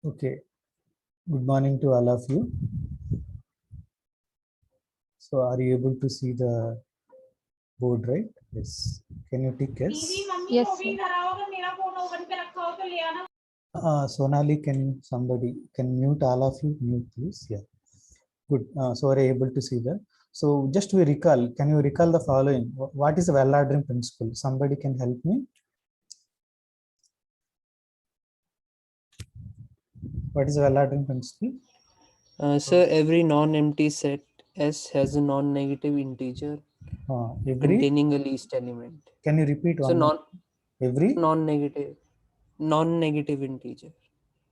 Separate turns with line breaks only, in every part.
Okay, good morning to all of you. So are you able to see the board, right? Yes. Can you tick yes?
Yes, sir.
Sonali, can somebody can mute all of you? Mute, please. Yeah. Good. So are you able to see that? So just we recall, can you recall the following? What is the well ordering principle? Somebody can help me? What is the well ordering principle?
Sir, every non-empty set S has a non-negative integer
Every,
containing a least element.
can you repeat
So
one more? Every?
non-negative integer.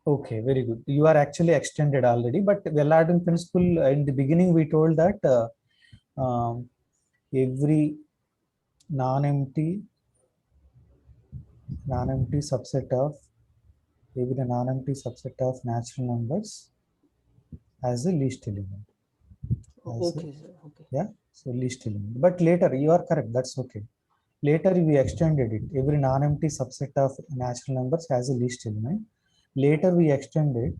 Okay, very good. You are actually extended already, but well ordering principle in the beginning we told that every non-empty subset of natural numbers as a least element.
Okay, sir. Okay.
Yeah, so least element. But later you are correct. That's okay. Later we extended it. Every non-empty subset of natural numbers has a least element. Later we extended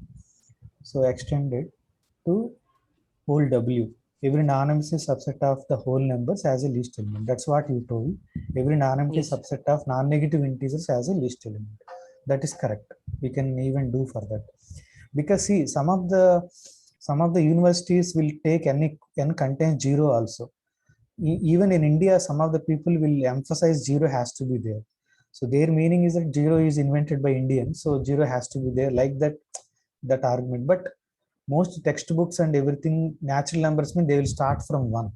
to whole W. Every non-empty subset of the whole numbers has a least element. That's what you told. Every non-empty
Yes, sir.
subset of non-negative integers has a least element. That is correct. We can even do for that. Because see, some of the universities will take n contains zero also. Even in India, some of the people will emphasize zero has to be there. So their meaning is that zero is invented by Indians, so zero has to be there, like that argument. But most textbooks and everything, natural numbers mean they will start from one.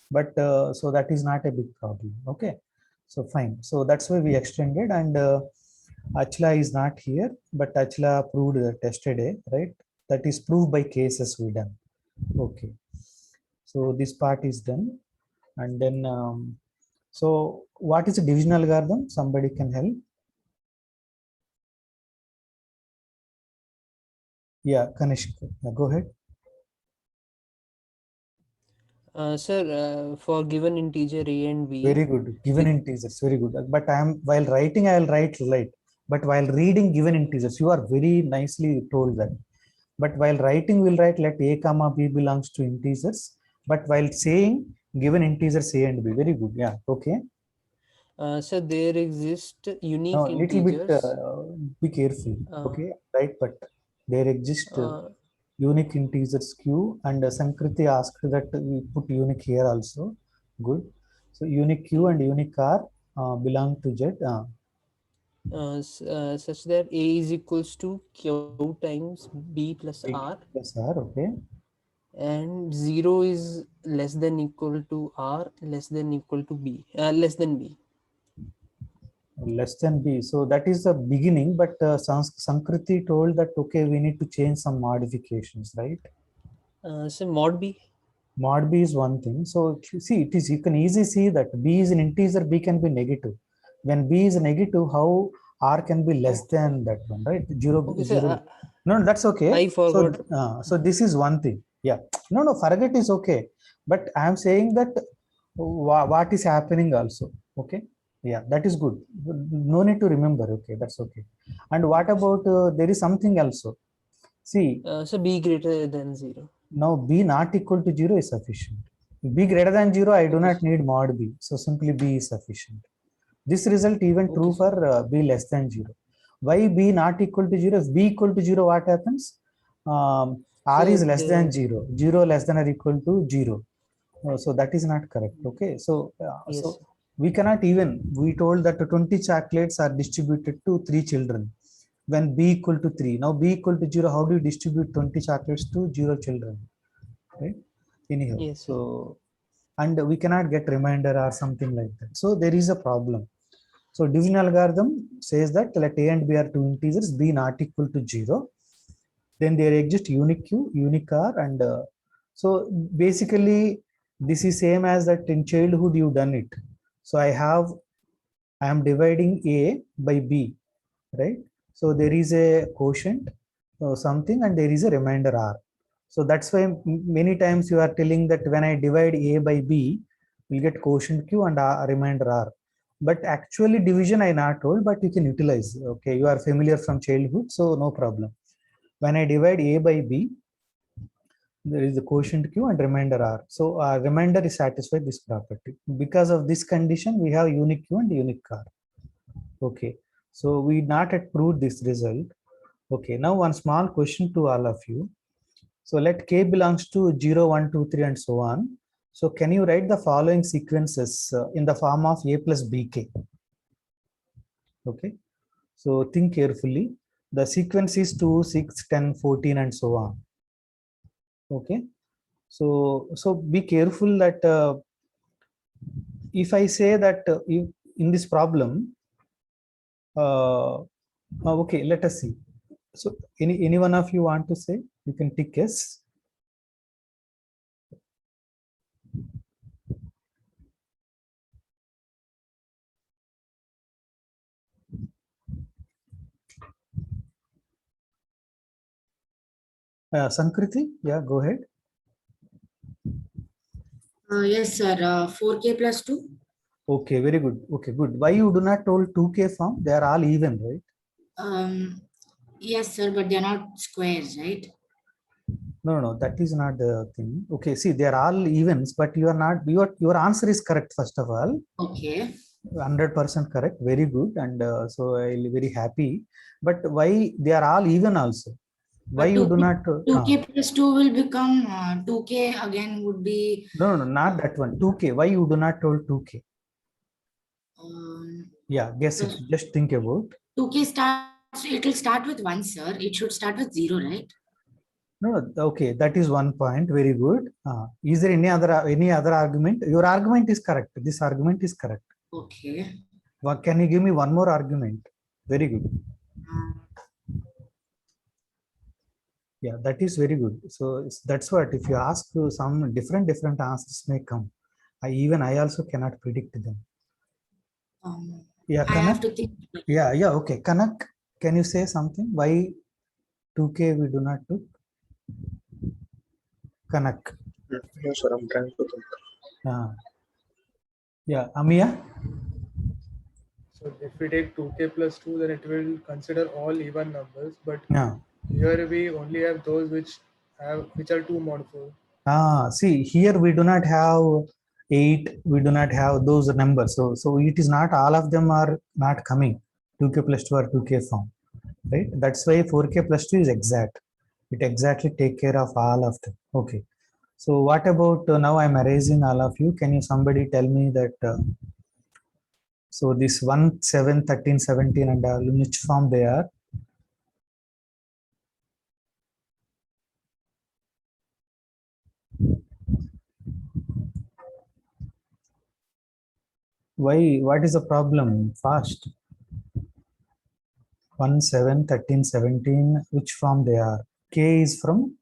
But so that is not a big problem. Okay, so fine. So that's why we extended, and Achla is not here, but Achla proved yesterday, right? That is proved by cases we done. Okay, so this part is done, and then so what is a division algorithm? Somebody can help. Yeah, Kanishk, go ahead.
Sir, for given integer a and b.
Very good. Given integers, very good. But I am while writing, I will write right. But while reading given integers, you are very nicely told that. But while writing, we'll write let a comma b belongs to integers. But while saying given integers a and b, very good. Yeah. Okay.
So there exist unique
Now little bit
integers.
be careful. Okay. Right. But there exist unique integers q, and Sankriti asked that we put unique here also. Good. So unique q and unique r belong to z.
Such that a is equals to q times b plus r,
Yes, r. Okay.
and 0 is less than equal to r less than equal to b, less than b.
Less than b. So that is the beginning. But Sankriti told that okay, we need to change some modifications, right?
So mod b.
Mod b is one thing. So see, it is, you can easily see that b is an integer, b can be negative. When b is negative, how r can be less than that one, right? Zero,
Okay, sir.
zero. No, that's okay.
I forgot.
So this is one thing. Yeah. No, forget is okay. But I am saying that what is happening also. Okay. Yeah, that is good. No need to remember. Okay, that's okay. And what about there is something also. See,
So b greater than 0.
now b not equal to 0 is sufficient. B greater than 0, I do
Okay,
not
sir.
need mod b. So simply b is sufficient. This result even
Okay,
true
sir.
for b less than 0. Why b not equal to 0? If b equal to 0, what happens? R
So
is less than
the
0. 0 less than or equal to 0. So that is not correct. Okay. So,
yes, sir.
we cannot even, we told that 20 chocolates are distributed to 3 children when b equal to 3. Now b equal to 0, how do you distribute 20 chocolates to 0 children? Right? Anyhow,
Yes, sir.
so, and we cannot get remainder or something like that. So there is a problem. So division algorithm says that let a and b are two integers, b not equal to 0. Then there exists unique q, unique r, and so basically this is same as that in childhood you done it. So I am dividing a by b, right? So there is a quotient something, and there is a remainder r. So that's why many times you are telling that when I divide a by b, we'll get quotient q and a remainder r. But actually division I not told, but you can utilize. Okay, you are familiar from childhood, so no problem. When I divide A by B, there is a quotient Q and remainder R. So our remainder is satisfied this property. Because of this condition, we have unique Q and unique R. Okay. So we not yet proved this result. Okay. Now one small question to all of you. So let K belongs to 0, 1, 2, 3 and so on. So can you write the following sequences in the form of A plus BK? Okay. So think carefully. The sequence is 2, 6, 10, 14 and so on. Okay. So be careful that if I say that in this problem, okay, let us see. So any one of you want to say? You can tick yes. Sankriti, yeah, go ahead.
Yes, sir. 4K plus 2.
Okay, very good. Okay, good. Why you do not told 2K form? They are all even, right?
Yes, sir, but they're not squares, right?
No, that is not the thing. Okay, see, they are all evens, but you are not. Your answer is correct. First of all,
Okay.
100% correct. Very good, and so I'll very happy. But why they are all even also? Why
But
you do
2K,
not?
2K plus 2 will become 2K again would be.
No, not that one. 2K. Why you do not told 2K? Yeah, guess it. Just think about.
2K starts, it will start with 1, sir. It should start with 0, right?
No, okay, that is one point. Very good. Is there any other argument? Your argument is correct. This argument is correct.
Okay.
Can you give me one more argument? Very good. Yeah, that is very good. So that's what if you ask some different answers may come. I also cannot predict them. Yeah,
I
Kanak.
have to think.
Yeah, okay. Kanak, can you say something? Why 2K we do not do? Kanak.
No, sir, I'm trying to think.
Yeah, Amia.
So if we take 2K plus 2, then it will consider all even numbers. But
Yeah.
here we only have those which are 2 mod 4.
See, here we do not have 8, we do not have those numbers. So it is not all of them are not coming 2K plus 2 or 2K form, right? That's why 4K plus 2 is exact. It exactly take care of all of them. Okay. So what about now I'm erasing all of you. Can you somebody tell me that so this 1, 7, 13, 17 and all, in which form they are? Why? What is the problem? Fast. 1, 7, 13, 17, which form they are? K is from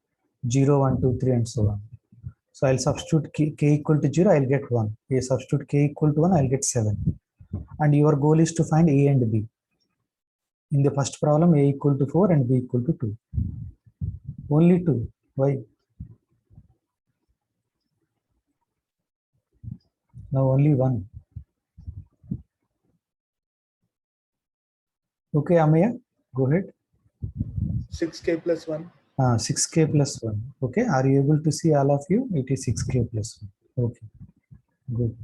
0, 1, 2, 3 and so on. So I'll substitute K equal to 0, I'll get 1. I substitute K equal to 1, I'll get 7. And your goal is to find A and B. In the first problem, A equal to 4 and B equal to 2. Only 2. Why? Now only 1. Okay, Amaya, go ahead.
6K plus 1.
6K plus 1. Okay, are you able to see all of you? It is 6K plus 1. Okay, good.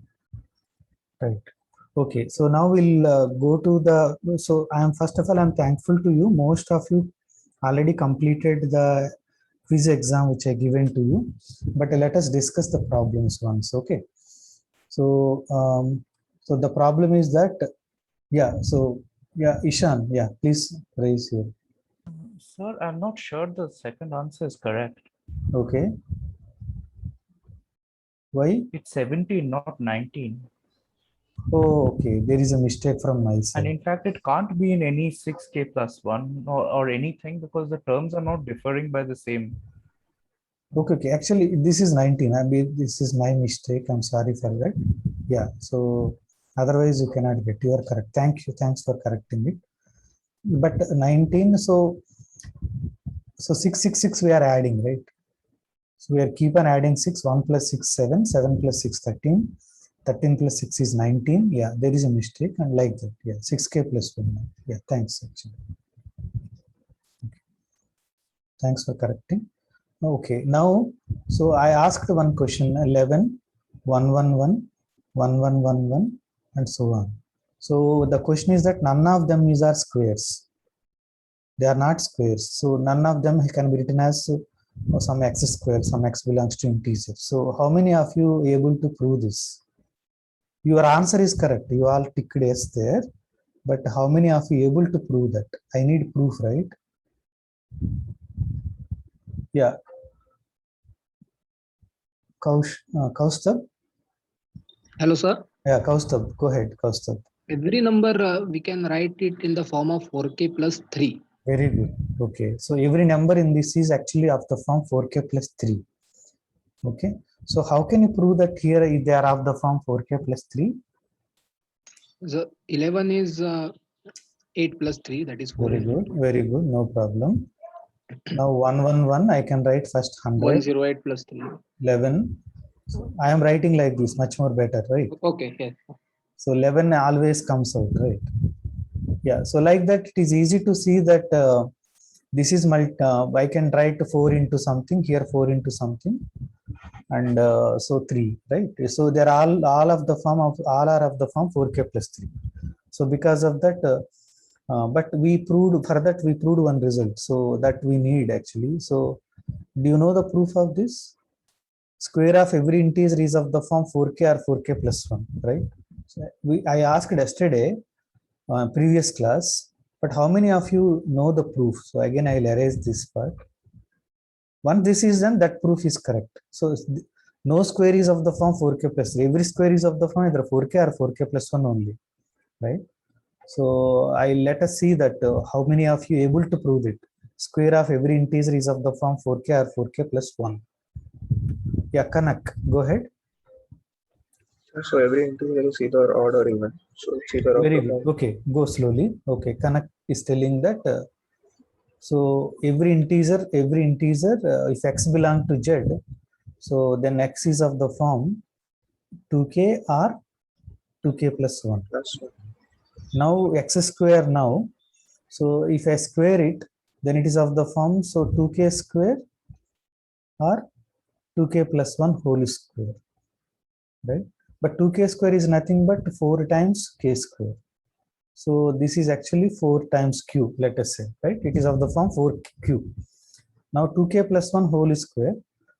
Right. Okay, so now we'll go to the. So first of all, I'm thankful to you. Most of you already completed the quiz exam which I given to you. But let us discuss the problems once. Okay. So so the problem is that Ishan, please raise your.
Sir, I'm not sure the second answer is correct.
Okay. Why?
It's 17, not 19.
Oh, okay. There is a mistake from my side.
And in fact, it can't be in any 6K plus 1 or anything because the terms are not differing by the same.
Okay. Actually, this is 19. I mean, this is my mistake. I'm sorry for that. Yeah. So otherwise, you cannot get. You are correct. Thank you. Thanks for correcting it. But 19. So 666 we are adding, right? So we are keep on adding 6. 1 plus 6 7. 7 plus 6 13. 13 plus 6 is 19. Yeah, there is a mistake and like that. Yeah, 6K plus 1. Yeah, thanks. Actually. Thanks for correcting. Okay, now, so I asked one question, 11, 111, 1111, and so on. So the question is that none of them are squares. They are not squares. So none of them can be written as some x square, some x belongs to integer. So how many of you able to prove this? Your answer is correct. You all ticked yes there. But how many of you able to prove that? I need proof, right? Yeah. Kaustubh?
Hello, sir.
Yeah, Kaustubh. Go ahead, Kaustubh.
Every number we can write it in the form of 4k plus 3.
Very good. Okay. So every number in this is actually of the form 4k plus 3. Okay. So how can you prove that here they are of the form 4k plus 3?
The 11 is 8 plus 3, that is 4.
Very good. Very good. No problem. Now 111, I can write first 100,
108 plus 3.
11. I am writing like this, much more better, right?
Okay, yes.
So 11 always comes out, right? Yeah. So like that, it is easy to see that this is I can write 4 into something, here 4 into something, and so 3, right? So they're all of the form of, all are of the form 4k plus 3. So because of that, but we proved, for that we proved one result, so that we need actually. So do you know the proof of this? Square of every integer is of the form 4k or 4k plus 1, right? So I asked yesterday, previous class, but how many of you know the proof? So again, I'll erase this part. Once this is done, that proof is correct. So no square is of the form 4k plus 3. Every square is of the form either 4k or 4k plus 1 only, right? So let us see that how many of you able to prove it. Square of every integer is of the form 4k or 4k plus 1. Yeah, Kanak, go ahead.
So every integer is either odd or even. So it's either
Very
of the
good.
form.
Okay, go slowly. Okay, Kanak is telling that. So every integer, if x belongs to z, so then x is of the form 2k or 2k plus 1.
Plus one.
Now x square now. So if I square it, then it is of the form, so 2k square or 2k plus 1 whole square, right? But 2k square is nothing but 4 times k square. So this is actually 4 times q, let us say, right? It is of the form 4q. Now 2k plus 1 whole square.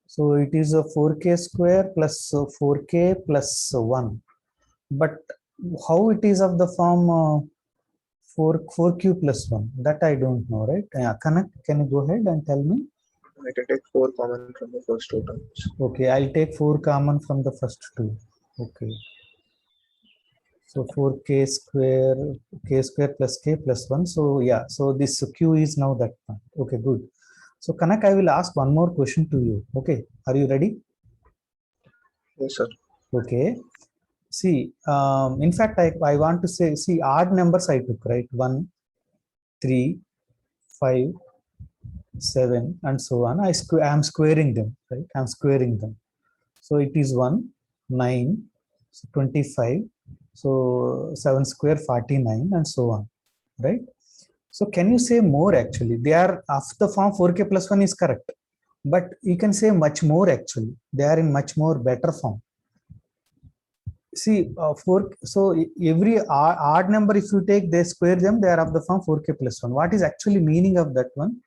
So it is a 4k square plus 4k plus 1. But how it is of the form 4q plus 1? That I don't know, right? Yeah, Kanak, can you go ahead and tell me?
I can take 4 common from the first two terms.
Okay, I'll take 4 common from the first two. Okay. So 4k square, k square plus k plus 1. So yeah, so this q is now that one. Okay, good. So Kanak, I will ask one more question to you. Okay, are you ready?
Yes, sir.
Okay. See, in fact, I want to say, see, odd numbers I took, right? 1, 3, 5, 7, and so on. I am squaring them, right? I'm squaring them. So it is 1, 9, 25. So 7 square 49 and so on, right? So can you say more actually? They are of the form 4k plus 1 is correct, but you can say much more actually. They are in much more better form. See, so every odd number, if you take, they square them, they are of the form 4k plus 1. What is actually meaning of that one?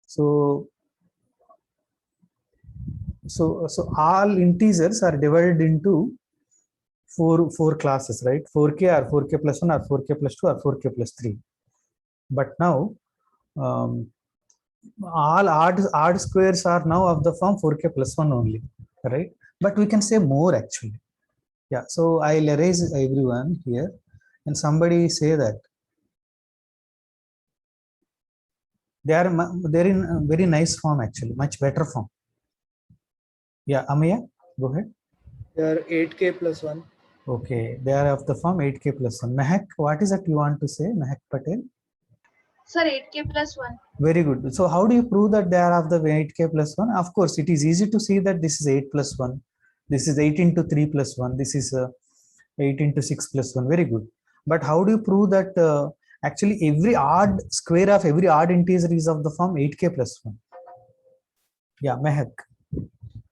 So all integers are divided into four classes, right? 4k or 4k plus 1 or 4k plus 2 or 4k plus 3. But now all odd squares are now of the form 4k plus 1 only, right? But we can say more actually. Yeah, so I'll erase everyone here and somebody say that they're in a very nice form actually, much better form. Yeah, Amaya, go ahead.
They are 8k plus 1.
Okay, they are of the form 8k plus 1. Mehak, what is that you want to say, Mehak Patel?
Sir, 8k plus 1.
Very good. So how do you prove that they are of the 8k plus 1? Of course, it is easy to see that this is 8 plus 1. This is 8 into 3 plus 1. This is 8 into 6 plus 1. Very good. But how do you prove that actually every odd square of every odd integer is of the form 8k plus 1? Yeah, Mehak.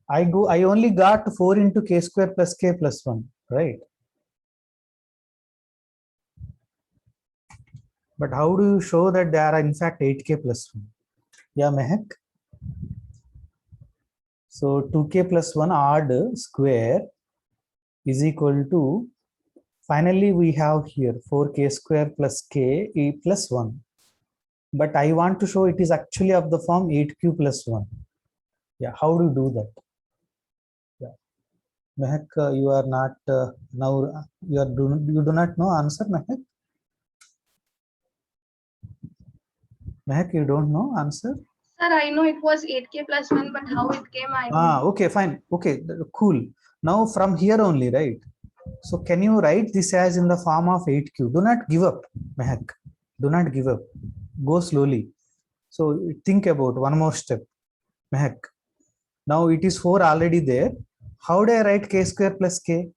I only got 4 into k square plus k plus 1, right? But how do you show that there are in fact 8k plus 1? Yeah, Mehak. So 2k plus 1 odd square is equal to, finally we have here 4k square plus k e plus 1. But I want to show it is actually of the form 8q plus 1. Yeah, how do you do that? Yeah, Mehak, you are not now. You do not know answer, Mehak. Mehak, you don't know answer.
Sir, I know it was 8k plus 1, but how it came, I don't know.
Okay, fine. Okay, cool. Now from here only, right? So can you write this as in the form of 8q? Do not give up, Mehak. Do not give up. Go slowly. So think about one more step, Mehak. Now it is 4 already there. How do I write k square plus k?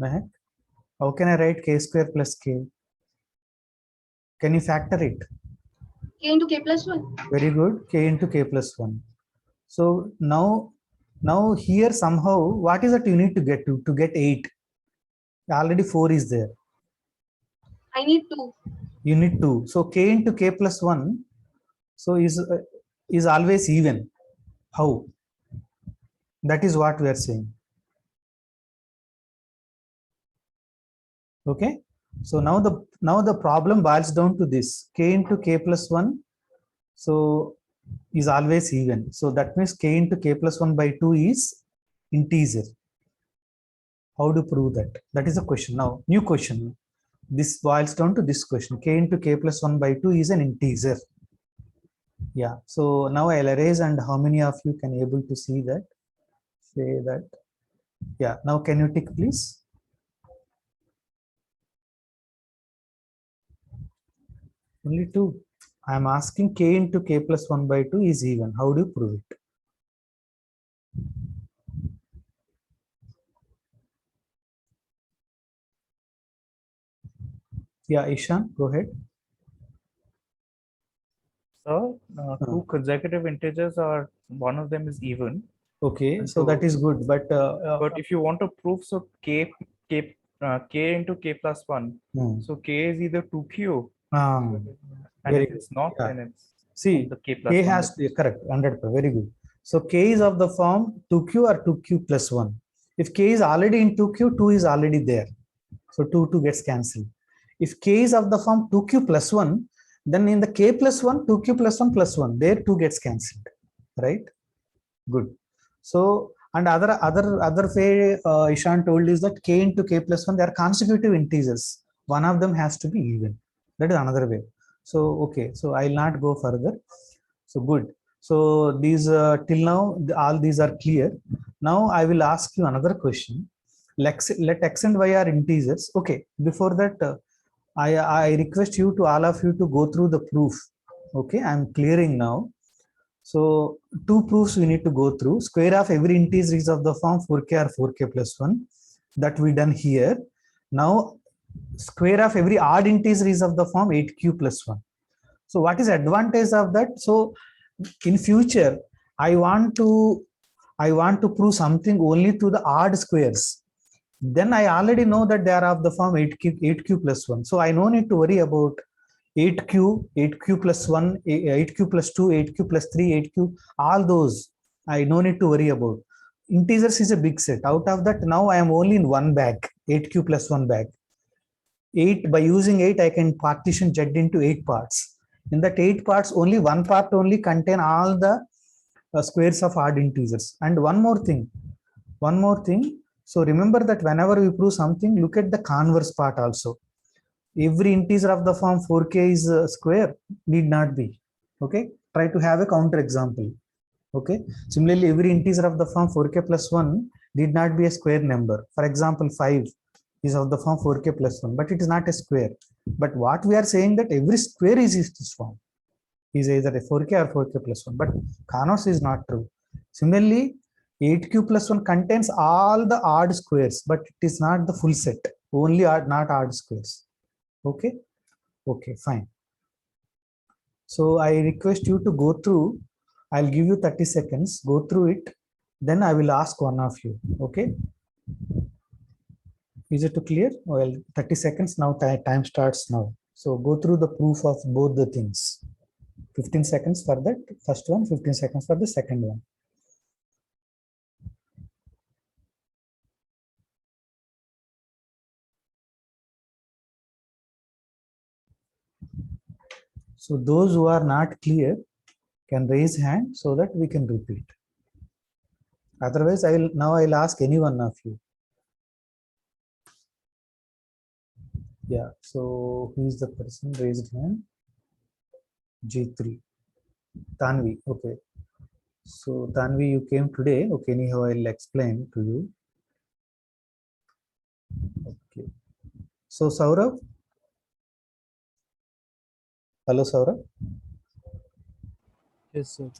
Mehak, how can I write k square plus k? Can you factor it?
K into k plus 1.
Very good. K into k plus 1. So now here somehow, what is that you need to get to get 8? Already 4 is there.
I need 2.
You need 2. So k into k plus 1, so is always even. How? That is what we are saying. Okay. So now the problem boils down to this: k into k plus 1, so is always even. So that means k into k plus 1 by 2 is integer. How to prove that? That is a question. Now, new question. This boils down to this question: k into k plus 1 by 2 is an integer. Yeah. So now I'll erase, and how many of you can able to see that? Say that. Yeah. Now can you tick, please? Only 2. I am asking k into k plus 1 by 2 is even. How do you prove it? Yeah, Ishan, go ahead.
So two consecutive integers are, one of them is even.
Okay,
And
so that is good. But
if you want to prove, so k into k plus 1, so k is either 2q, and
very
if it's not,
yeah.
then it's
See,
the k plus
k
1.
has to correct 100%. Very good. So k is of the form 2q or 2q plus 1. If k is already in 2q, 2 is already there. So 2 gets cancelled. If k is of the form 2q plus 1, then in the k plus 1, 2q plus 1 plus 1, there 2 gets cancelled. Right? Good. So, and other way Ishan told is that k into k plus 1, they are consecutive integers. One of them has to be even. That is another way. So, okay. So, I will not go further. So, good. So, these till now, all these are clear. Now, I will ask you another question. Let x and y are integers. Okay. Before that, I request you to all of you to go through the proof. Okay. I am clearing now. So 2 proofs we need to go through. Square of every integer is of the form 4k or 4k plus 1. That we done here. Now square of every odd integer is of the form 8q plus 1. So what is advantage of that? So in future, I want to prove something only to the odd squares. Then I already know that they are of the form 8q plus 1. So I no need to worry about 8q plus 1, 8q plus 2, 8q plus 3, 8q, all those I no need to worry about. Integers is a big set. Out of that, now I am only in one bag, 8q plus 1 bag. 8, by using 8, I can partition Z into 8 parts. In that 8 parts, only one part only contain all the squares of odd integers. And one more thing. So remember that whenever we prove something, look at the converse part also. Every integer of the form 4k is square, need not be. Okay, try to have a counter example. Okay, similarly, every integer of the form 4k plus 1 need not be a square number. For example, 5 is of the form 4k plus 1, but it is not a square. But what we are saying that every square is this form, is either a 4k or 4k plus 1, but converse is not true. Similarly, 8q plus 1 contains all the odd squares, but it is not the full set, only odd, not odd squares. Okay, fine. So I request you to go through. I'll give you 30 seconds. Go through it. Then I will ask one of you. Okay. Is it clear? Well, 30 seconds now. Time starts now. So go through the proof of both the things. 15 seconds for that first one, 15 seconds for the second one. So those who are not clear can raise hand so that we can repeat. Otherwise, I'll ask any one of you. Yeah. So who is the person raised hand? G3. Tanvi. Okay. So Tanvi, you came today. Okay. Anyhow, I'll explain to you. Okay. So Saurabh. Hello, Saurabh.
Yes, sir.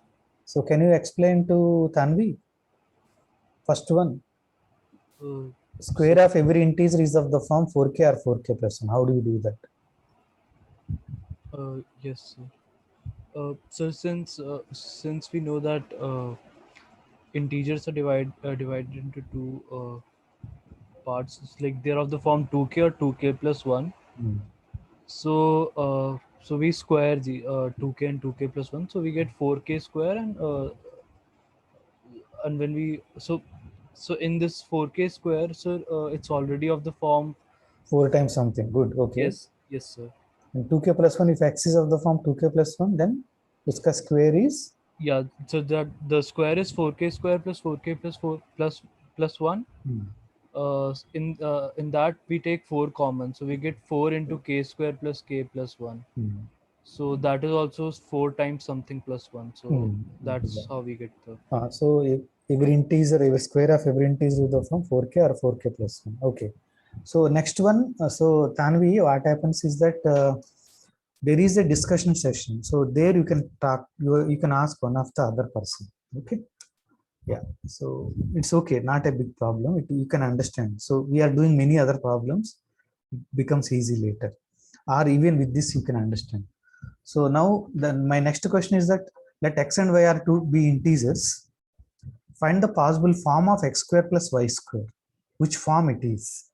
So can you explain to Tanvi? First one. Square of every integer is of the form 4k or 4k plus 1. How do you do that?
Yes, sir. So since we know that integers are divided into two parts, it's like they're of the form 2k or 2k plus 1. So we square the 2k and 2k plus 1, so we get 4k square, and when we so in this 4k square, so it's already of the form
4 times something. Good. Okay.
yes sir.
And 2k plus 1, if x is of the form 2k plus 1, then its square is?
Yeah, so that the square is 4k square plus 4k plus 4 plus 1. In that we take 4 common, so we get 4 into k square plus k plus 1. So that is also 4 times something plus 1. So that's how we get the.
So every integer, every square of every integer is the form 4k or 4k plus 1. Okay. So next one. So Tanvi, what happens is that there is a discussion session. So there you can talk. You can ask one of the other person. Okay. Yeah. So it's okay. Not a big problem. You can understand. So we are doing many other problems. It becomes easy later. Or even with this, you can understand. So now then my next question is that let x and y are to be integers. Find the possible form of x square plus y square. Which form it is?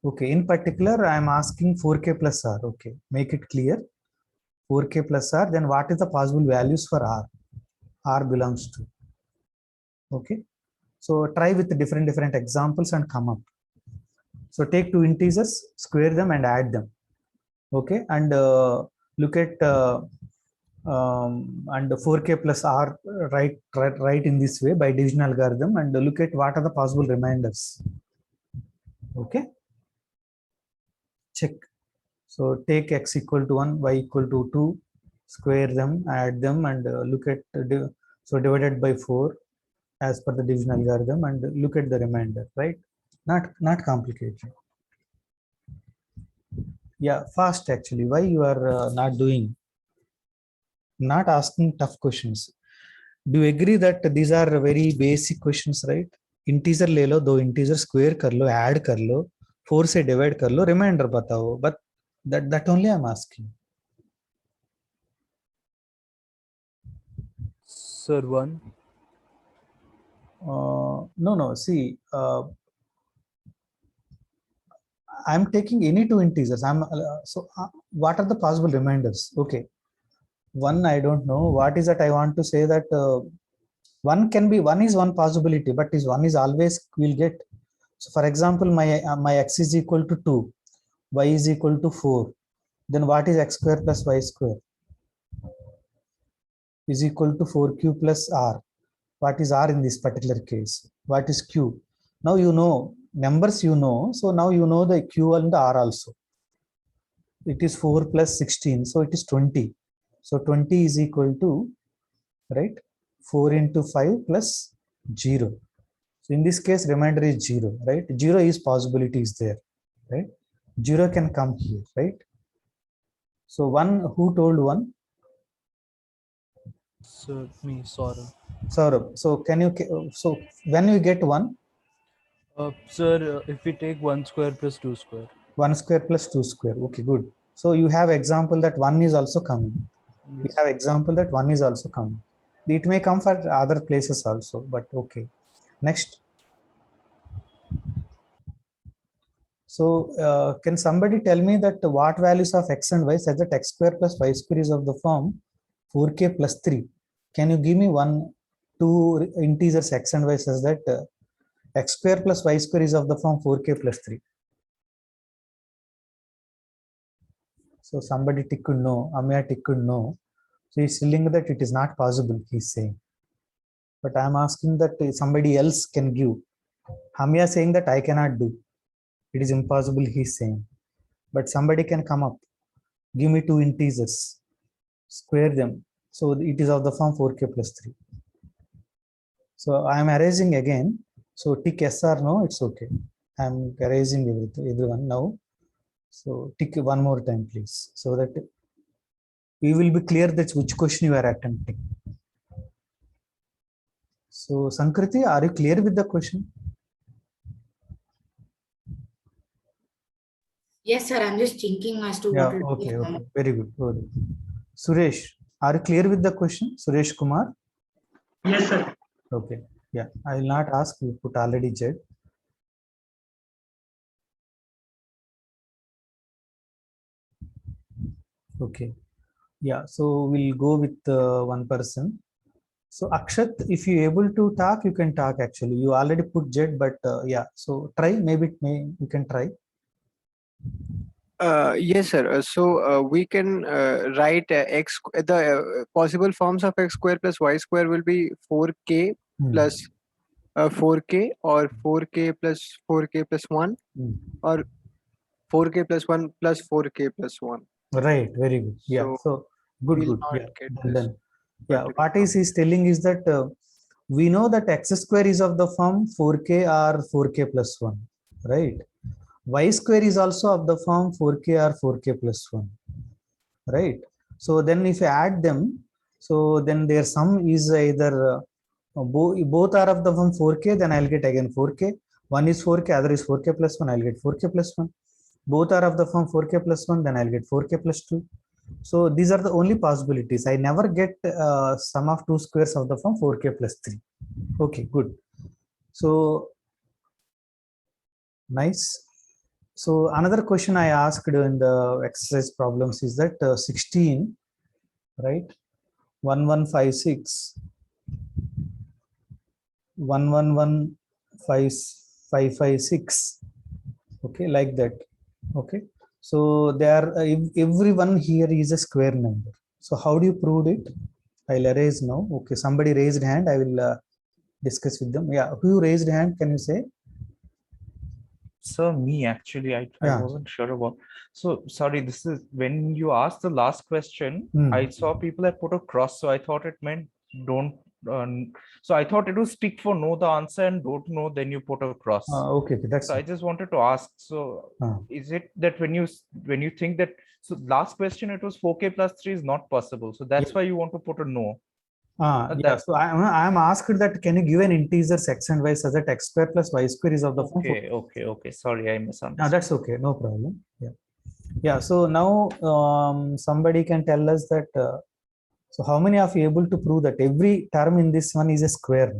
Okay, in particular, I am asking 4k plus r. Okay, make it clear. 4k plus r, then what is the possible values for r? R belongs to. Okay, so try with different examples and come up. So take two integers, square them and add them. Okay, and look at and 4k plus r right in this way by division algorithm, and look at what are the possible remainders. Okay, check. So take x equal to 1, y equal to 2, square them, add them, and look at so divided by 4 as per the division algorithm, and look at the remainder. Right? Not complicated. Yeah, fast actually. Why you are not doing? Not asking tough questions. Do you agree that these are very basic questions, right? Integer ले लो, दो integer square कर लो, add कर लो, 4 से divide कर लो, remainder बताओ. But that only I'm asking.
Sir, 1.
No. See, I'm taking any two integers. What are the possible remainders? Okay. One, I don't know. What is that? I want to say that one is one possibility, but one is always we'll get. So for example, my x is equal to 2, y is equal to 4. Then what is x square plus y square? Is equal to 4q plus r. What is r in this particular case? What is q? Now you know numbers, you know. So now you know the q and the r also. It is 4 plus 16, so it is 20. So 20 is equal to, right, 4 into 5 plus 0. So in this case, remainder is 0, right? 0 is possibility is there, right? 0 can come here, right? So one, who told one?
Sir, me, Saurabh.
Saurabh. So can you, so when you get one?
Sir, if we take 1 square plus 2 square.
1 square plus 2 square. Okay, good. So you have example that 1 is also coming. You
Yes.
have example that 1 is also coming. It may come for other places also, but okay. Next. So can somebody tell me that what values of x and y such that x square plus y square is of the form 4k plus 3? Can you give me two integers x and y such that x square plus y square is of the form 4k plus 3? So somebody ticked no, Amya ticked no. So he's telling that it is not possible, he's saying. But I'm asking that somebody else can give. Hamya saying that I cannot do. It is impossible, he's saying. But somebody can come up. Give me two integers. Square them. So it is of the form 4k plus 3. So I am erasing again. So tick yes or no, it's okay. I am erasing everyone now. So tick one more time, please. So that we will be clear that which question you are attempting. So Sankriti, are you clear with the question?
Yes, sir. I'm just thinking as to
Yeah,
what will be
okay,
the
okay. Very good. Very good. Suresh, are you clear with the question? Suresh Kumar?
Yes, sir.
Okay. Yeah, I will not ask, you put already Z. Okay. Yeah, so we'll go with one person. So Akshat, if you able to talk, you can talk actually. You already put Z, but yeah, so try, maybe you can try.
Yes, sir. We can write the possible forms of x square plus y square will be 4k plus 4k or 4k plus 4k plus 1 or 4k plus 1 plus 4k plus 1.
Right, very good. Yeah, so good,
we'll
good.
not
Yeah,
get
done,
this
done. Yeah, what is he's telling is that we know that x square is of the form 4k or 4k plus 1, right? Y square is also of the form 4k or 4k plus 1, right? So then if you add them, so then their sum is either both are of the form 4k, then I'll get again 4k. One is 4k, other is 4k plus 1, I'll get 4k plus 1. Both are of the form 4k plus 1, then I'll get 4k plus 2. So these are the only possibilities. I never get sum of two squares of the form 4k plus 3. Okay, good. So nice. So another question I asked in the exercise problems is that 16, right? 1156, 111556. Okay, like that. Okay. So there, everyone here is a square number. So how do you prove it? I'll erase now. Okay, somebody raised hand. I will discuss with them. Yeah, who raised hand? Can you say?
So me actually, I wasn't sure about. So sorry, this is when you asked the last question, I saw people had put a cross, so I thought it meant don't. So I thought it was tick for know the answer and don't know, then you put a cross.
Okay, that's.
So I just wanted to ask. So is it that when you think that last question it was 4k plus 3 is not possible, so that's why you want to put a no.
Yeah, so I am asked that can you give an integers x and y such that x square plus y square is of the form.
Okay. Sorry, I misunderstood.
No, that's okay. No problem. Yeah. So now somebody can tell us that. So how many of you able to prove that every term in this one is a square?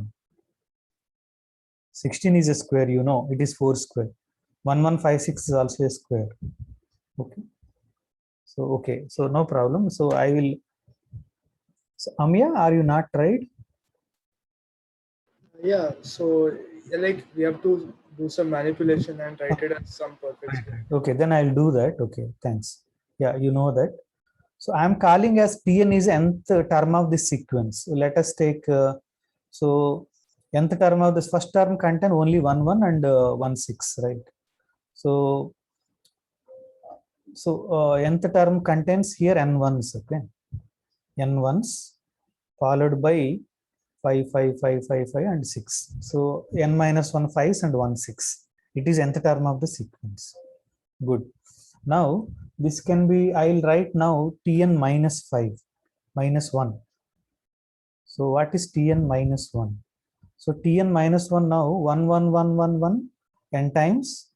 16 is a square. You know, it is 4 square. 1156 is also a square. Okay. So okay. So no problem. So I will. So Amya, are you not tried?
Yeah, so like we have to do some manipulation and write it as some perfect square.
Okay, then I'll do that. Okay, thanks. Yeah, you know that. So I'm calling as Tn is nth term of this sequence. So let us take, so nth term of this first term contain only 1, 1 and 1, 6, right? So nth term contains here n ones, okay? N ones followed by 5, 5, 5, 5, 5 and 6. So n minus 1 5s and 1 6. It is nth term of the sequence. Good. Now this can be, I will write now Tn minus 5 minus 1. So what is Tn minus 1? So Tn minus 1 now 1 1 1 1 1 n times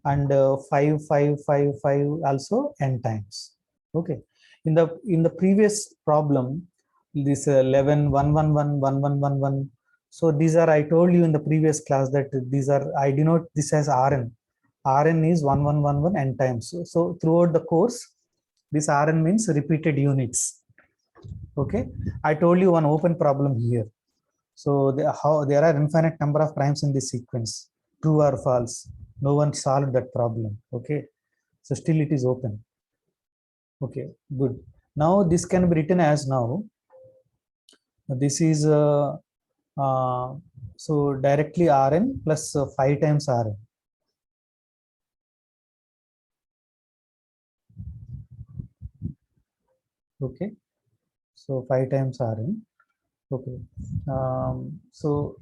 and 5, 5, 5, 5 also n times. Okay. In the previous problem, this 11, 1, 1, 1, 1, 1, 1, 1. So these are, I told you in the previous class that these are, I denote this as Rn. Rn is 1, 1, 1, 1 n times. So throughout the course, this Rn means repeated units. Okay. I told you one open problem here. So there are infinite number of primes in this sequence, true or false. No one solved that problem. Okay. So still it is open. Okay, good. Now this can be written as now. This is so directly Rn plus 5 times Rn. Okay, so 5 times Rn. Okay, so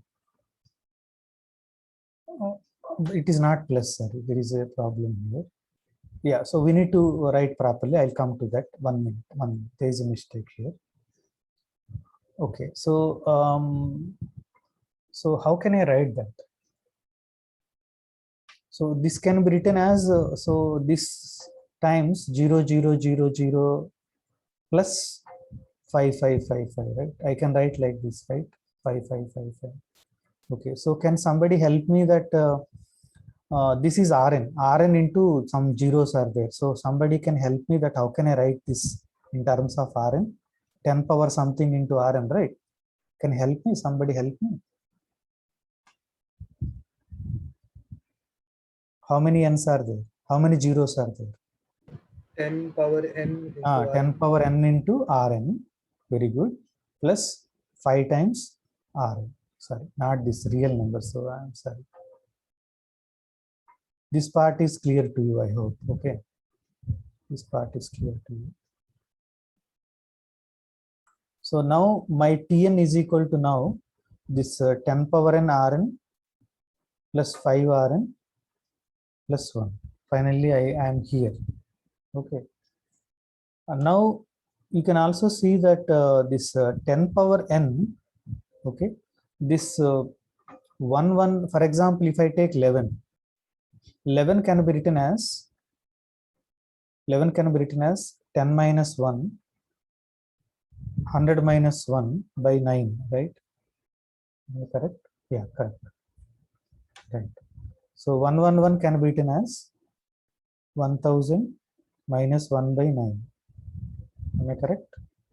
it is not plus. Sorry, there is a problem here. Yeah, so we need to write properly. I'll come to that. 1 minute. There is a mistake here. Okay, so so how can I write that? So this can be written as so this times 0, 0, 0, 0 plus 5, 5, 5, 5, right? I can write like this, right? 5, 5, 5, 5. Okay, so can somebody help me that this is Rn. Rn into some zeros are there. So somebody can help me that how can I write this in terms of Rn? 10 power something into Rn, right? Can help me? Somebody help me. How many n's are there? How many zeros are there?
10 power n into
10 power n into Rn. Very good. Plus 5 times Rn. Sorry, not this real number. So I'm sorry. This part is clear to you, I hope. Okay. This part is clear to you. So now my Tn is equal to now this 10 power n Rn plus 5 Rn plus 1. Finally, I am here. Okay. And now you can also see that this 10 power n, okay, this 1, 1, for example, if I take 11, 11 can be written as 10 minus 1, 100 minus 1 by 9, right? Correct? Yeah, correct. Right. So 111 can be written as 1000 minus 1 by 9. Am I correct?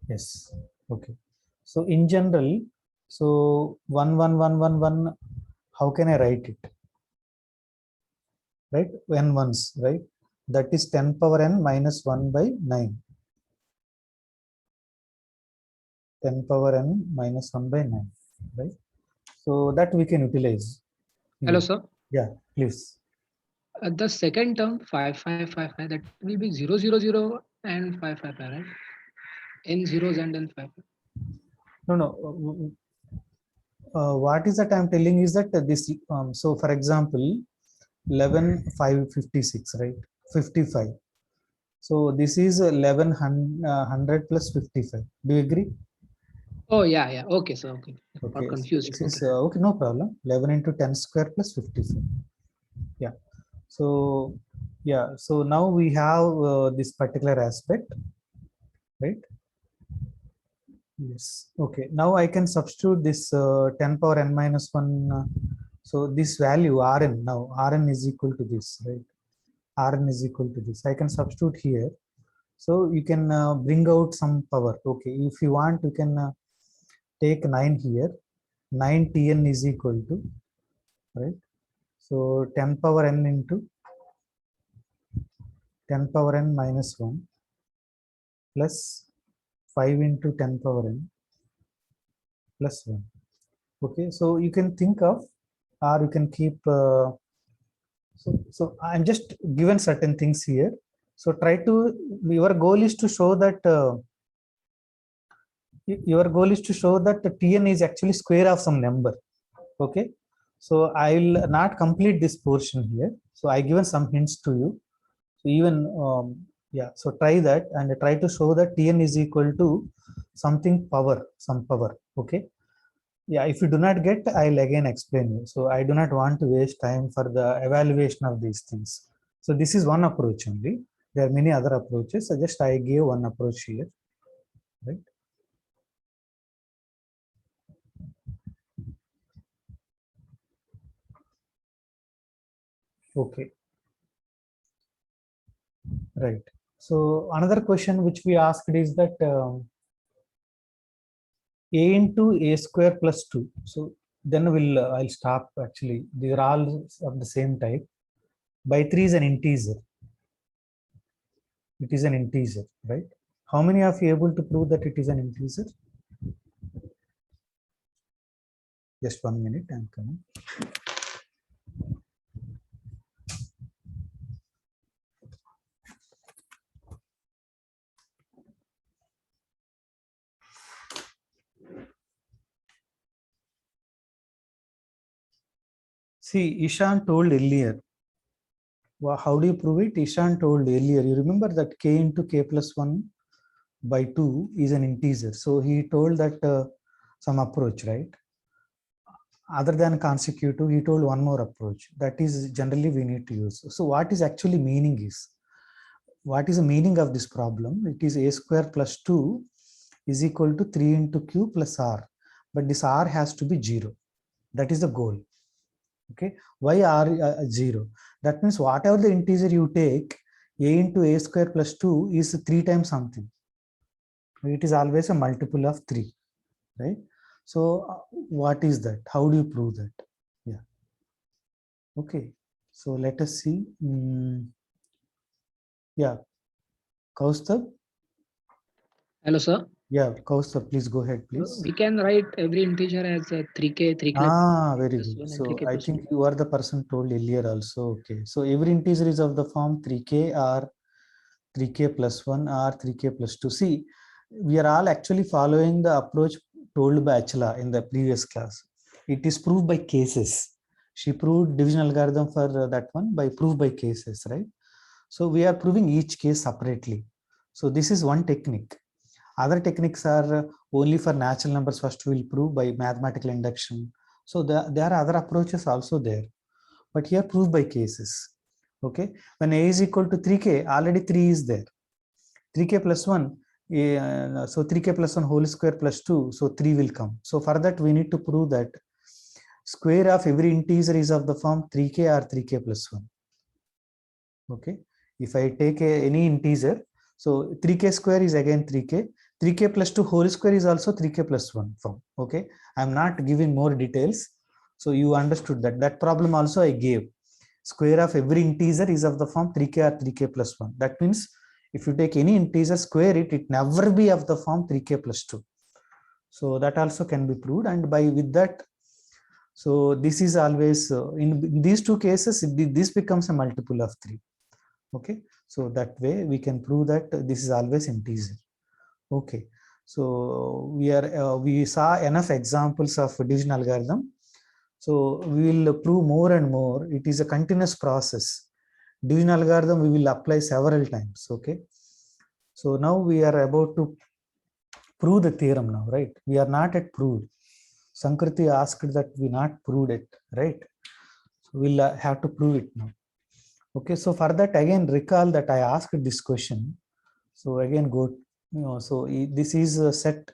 Yes. Okay. So in general, so 11111, how can I write it? Right? N ones, right? That is 10 power n minus 1 by 9. 10 power n minus 1 by 9, right? So that we can utilize.
Hello, sir.
Yeah, please.
The second term 5555 that will be 000 and 555, right? N zeros and then 5.
No. What is that I'm telling is that this. So for example, 11 556, right? 55. So this is 1100 plus 55. Do you agree?
Oh yeah. Okay, sir. Okay.
Okay.
Got confused.
This is
Okay.
okay. No problem. 11 into 10 square plus 55. Yeah. So yeah. So now we have this particular aspect, right? Yes. Okay. Now I can substitute this 10 power n minus 1. So this value Rn, now Rn is equal to this, right? Rn is equal to this. I can substitute here. So you can bring out some power. Okay. If you want, you can take 9 here. 9 Tn is equal to, right? So 10 power n into 10 power n minus 1 plus 5 into 10 power n plus 1. Okay, so you can think of, or you can keep so I'm just given certain things here. So try to, your goal is to show that the Tn is actually square of some number. Okay, so I will not complete this portion here. So I given some hints to you. So even yeah, so try that and try to show that Tn is equal to something power, some power. Okay. Yeah, if you do not get, I'll again explain you. So I do not want to waste time for the evaluation of these things. So this is one approach only. There are many other approaches. So just I gave one approach here, right? Okay. Right. So another question which we asked is that a into a square plus 2. So then I'll stop actually. These are all of the same type. By 3 is an integer. It is an integer, right? How many of you able to prove that it is an integer? Just 1 minute, I'm coming. See, Ishan told earlier. How do you prove it? Ishan told earlier. You remember that k into k plus 1 by 2 is an integer. So he told that some approach, right? Other than consecutive, he told one more approach. That is generally we need to use. So what is actually meaning is, what is the meaning of this problem? It is a square plus 2 is equal to 3 into q plus r. But this r has to be 0. That is the goal. Okay. Why r 0? That means whatever the integer you take, a into a square plus 2 is 3 times something. It is always a multiple of 3, right? So what is that? How do you prove that? Yeah. Okay. So let us see. Yeah. Kaustubh?
Hello, sir.
Yeah, Kaustubh, please go ahead, please.
We can write every integer as 3k, 3k.
Very good. So I think you are the person told earlier also. Okay. So every integer is of the form 3k or 3k plus 1 or 3k plus 2. See, we are all actually following the approach told by Achla in the previous class. It is proved by cases. She proved division algorithm for that one by proof by cases, right? So we are proving each case separately. So this is one technique. Other techniques are only for natural numbers. First we will prove by mathematical induction. So there are other approaches also there. But here proof by cases. Okay. When a is equal to 3k, already 3 is there. 3k plus 1. So 3k plus 1 whole square plus 2. So 3 will come. So for that we need to prove that square of every integer is of the form 3k or 3k plus 1. Okay. If I take any integer, so 3k square is again 3k. 3k plus 2 whole square is also 3k plus 1 form. Okay. I'm not giving more details. So you understood that. That problem also I gave. Square of every integer is of the form 3k or 3k plus 1. That means if you take any integer, square it, it never be of the form 3k plus 2. So that also can be proved. And by with that, so this is always, in these two cases, this becomes a multiple of 3. Okay. So that way we can prove that this is always integer. Okay. So we saw enough examples of division algorithm. So we will prove more and more. It is a continuous process. Division algorithm we will apply several times. Okay. So now we are about to prove the theorem now, right? We are not yet proved. Sankriti asked that we not proved it, right? So we'll have to prove it now. Okay. So for that, again, recall that I asked this question. So again, go, so this is a set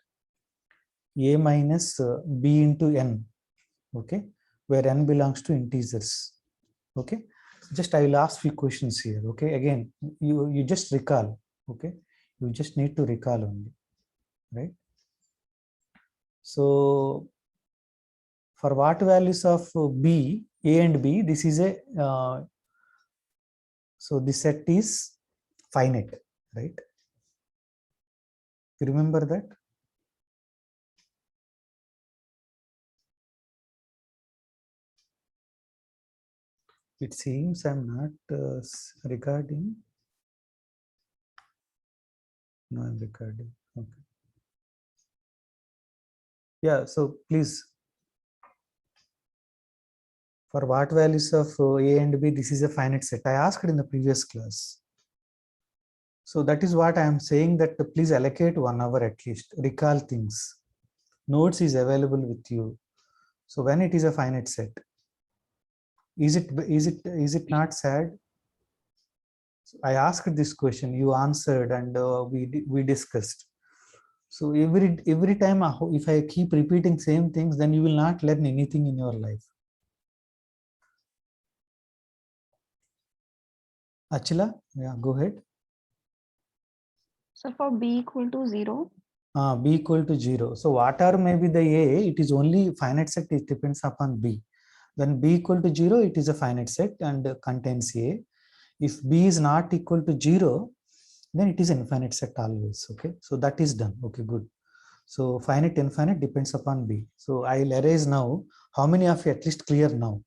a minus b into n. Okay. Where n belongs to integers. Okay. Just I will ask few questions here. Okay. Again, you just recall. Okay. You just need to recall only. Right. So for what values of b, a and b, this is a, so this set is finite, right? You remember that? It seems I'm not recording. No, I'm recording. Okay. Yeah, so please. For what values of a and b, this is a finite set. I asked in the previous class. So that is what I am saying, that please allocate 1 hour at least. Recall things. Notes is available with you. So when it is a finite set, is it not sad? I asked this question, you answered, and we discussed. So every time if I keep repeating same things, then you will not learn anything in your life. Achila, yeah, go ahead.
So for b equal to 0.
B equal to 0. So whatever may be the A, it is only finite set, it depends upon B. When B equal to 0, it is a finite set and contains A. If B is not equal to 0, then it is infinite set always. Okay, so that is done. Okay, good. So finite, infinite depends upon B. So I'll erase now. How many of you at least clear now?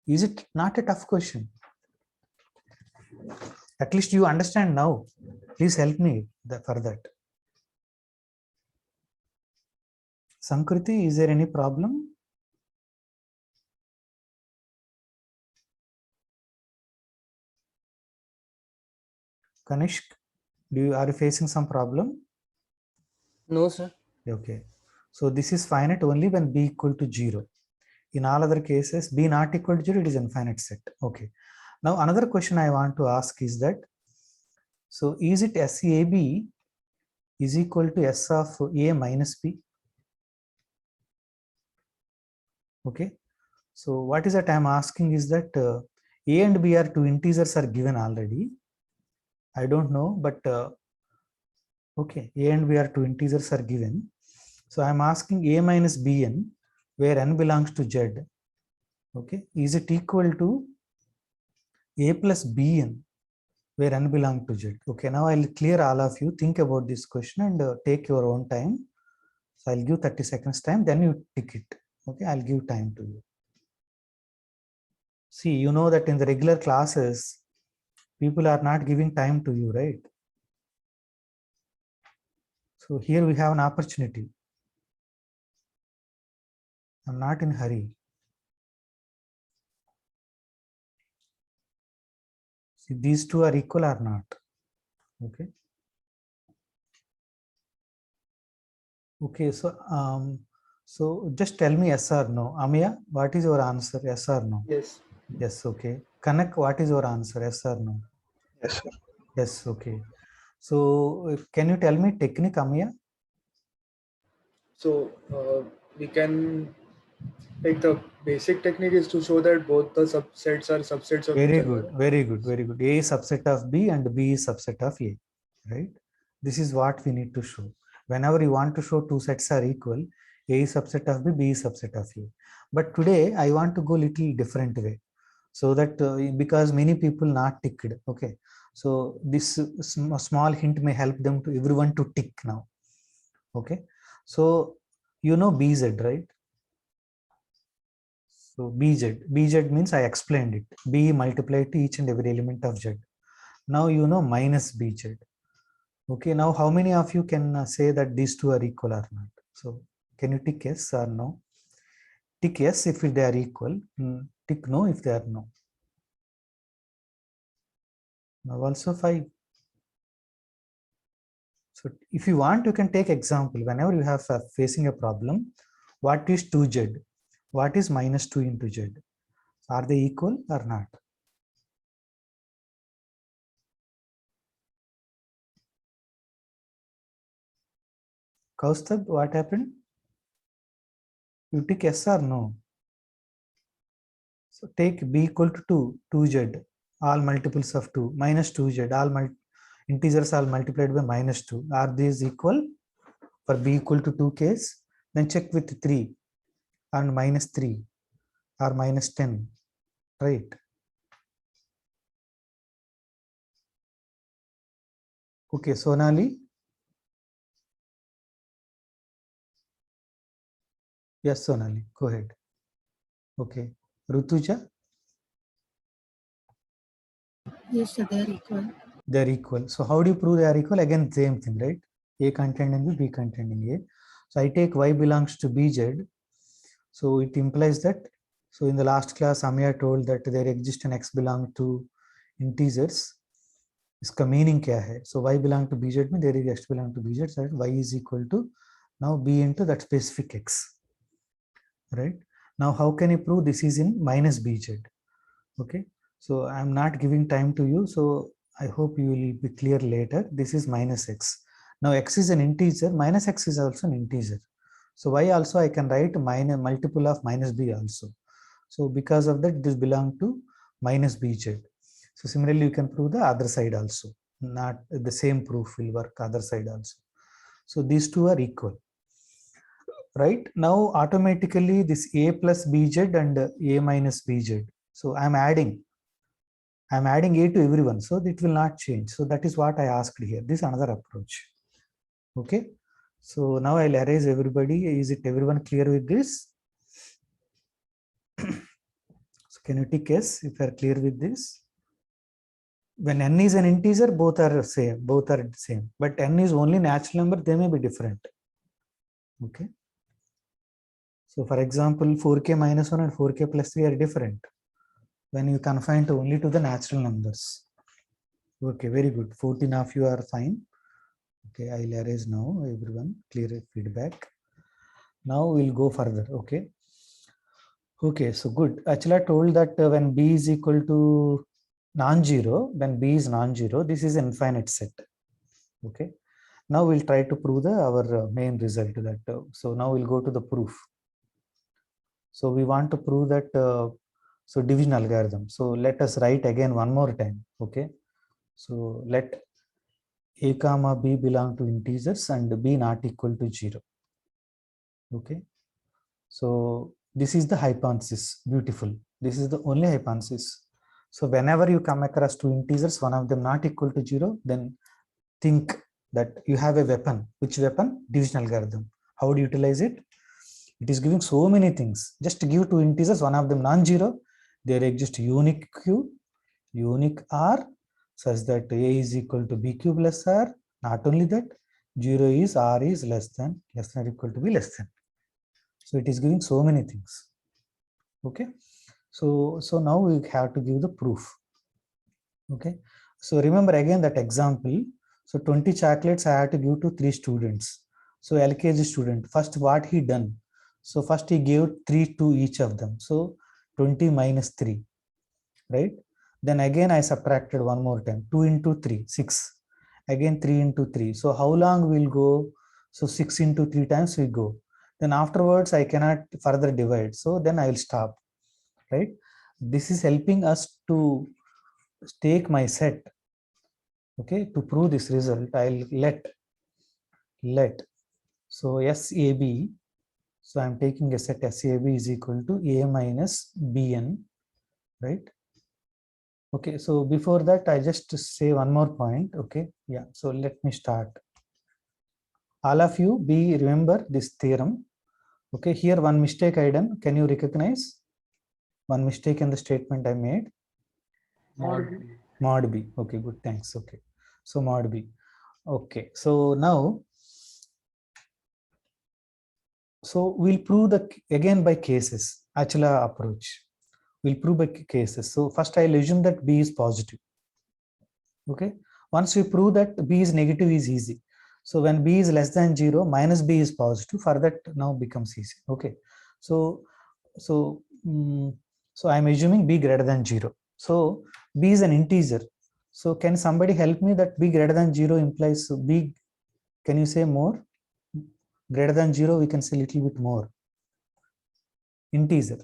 Is it not a tough question? At least you understand now. Please help me for that. Sankriti, is there any problem? Kanishk, are you facing some problem?
No, sir.
Okay. So this is finite only when B equal to 0. In all other cases, B not equal to 0, it is infinite set. Okay. Now another question I want to ask is that, so is it SAB is equal to S of A minus B? Okay. So what is that I'm asking is that A and B are two integers are given already. I don't know, but okay, A and B are two integers are given. So I'm asking A minus Bn, where n belongs to Z. Okay, is it equal to A plus Bn, where n belongs to Z? Okay, now I'll clear all of you. Think about this question and take your own time. So I'll give 30 seconds time, then you tick it. Okay, I'll give time to you. See, you know that in the regular classes, people are not giving time to you, right? So here we have an opportunity. I'm not in a hurry. See, these two are equal or not? Okay. Okay, so just tell me yes or no. Amiya, what is your answer? Yes or no?
Yes.
Yes, okay. Kanak, what is your answer? Yes or no?
Yes, sir.
Yes, okay. So can you tell me technique, Amiya?
So we can like the basic technique is to show that both the subsets are subsets of
Very
each
good,
other.
very good, very good. A is subset of B and B is subset of A, right? This is what we need to show. Whenever you want to show two sets are equal, A is subset of B, B is subset of A. But today I want to go little different way, so that because many people not ticked. Okay, so this small hint may help them to everyone to tick now. Okay, so you know BZ, right? So BZ means I explained it. B multiplied to each and every element of Z. Now you know minus BZ. Okay, now how many of you can say that these two are equal or not? So can you tick yes or no? Tick yes if they are equal. Tick no if they are no. Now also 5. So if you want, you can take example. Whenever you have facing a problem, what is 2Z? What is minus 2 into Z? Are they equal or not? Kaustubh, what happened? You take yes or no? So take B equal to 2, 2Z, all multiples of 2, minus 2Z, all integers are multiplied by minus 2. Are these equal? For B equal to 2 case, then check with 3 and minus 3 or minus 10, right? Okay, Sonali. Yes, Sonali, go ahead. Okay, Rutuja.
Yes, sir, they are equal.
They're equal. So how do you prove they are equal? Again, same thing, right? A containing B, B containing A. So I take Y belongs to BZ. So it implies that. So in the last class, Amiya told that there exists an X belong to integers. इसका meaning क्या है? So Y belong to BZ means there is X belong to BZ. So Y is equal to now B into that specific X. Right? Now how can you prove this is in minus BZ? Okay. So I'm not giving time to you. So I hope you will be clear later. This is minus x. Now x is an integer, minus x is also an integer. So y also I can write minus multiple of minus b also. So because of that, this belongs to minus bz. So similarly, you can prove the other side also. Not the same proof will work other side also. So these two are equal. Right now, automatically this a plus bz and a minus bz. So I'm adding a to everyone, so it will not change. So that is what I asked here. This is another approach. Okay. So now I'll erase everybody. Is it everyone clear with this? So can you tick yes if you are clear with this? When n is an integer, both are same. But n is only natural number, they may be different. Okay. So for example, 4k minus 1 and 4k plus 3 are different when you confine to only to the natural numbers. Okay, very good. 14 of you are fine. Okay, I'll erase now, everyone. Clear feedback. Now we'll go further. Okay. Okay, so good. Achla told that when b is equal to non-zero, when b is non-zero, this is an infinite set. Okay. Now we'll try to prove our main result. That so now we'll go to the proof. So we want to prove that so division algorithm. So let us write again one more time. Okay. So let a comma b belong to integers and b not equal to 0. Okay. So this is the hypothesis. Beautiful. This is the only hypothesis. So whenever you come across two integers, one of them not equal to 0, then think that you have a weapon. Which weapon? Division algorithm. How do you utilize it? It is giving so many things. Just give two integers, one of them non-zero. There exists unique q, unique r, such that a is equal to bq plus r. Not only that, 0 is r is less than or equal to b less than. So it is giving so many things. Okay. So now we have to give the proof. Okay. So remember again that example. So 20 chocolates I have to give to 3 students. So LKG student, first what he done? So first he gave 3 to each of them. So 20 minus 3, right? Then again I subtracted one more time. 2 into 3, 6. Again 3 into 3. So how long will go? So 6 into 3 times we go. Then afterwards I cannot further divide. So then I will stop, right? This is helping us to take my set. Okay, to prove this result, I'll let. So SAB. So I'm taking a set SAB is equal to A minus BN, right? Okay, so before that, I just say one more point. Okay, yeah. So let me start. All of you remember this theorem. Okay, here one mistake I done. Can you recognize one mistake in the statement I made? Mod B. Okay, good. Thanks. Okay. So mod B. Okay. So now, so we'll prove again by cases. Achla approach. We'll prove by cases. So first I'll assume that B is positive. Okay. Once we prove that B is negative is easy. So when B is less than 0, minus B is positive. For that now becomes easy. Okay. So I'm assuming B greater than 0. So B is an integer. So can somebody help me that B greater than 0 implies B? Can you say more? Greater than 0, we can say a little bit more. Integer.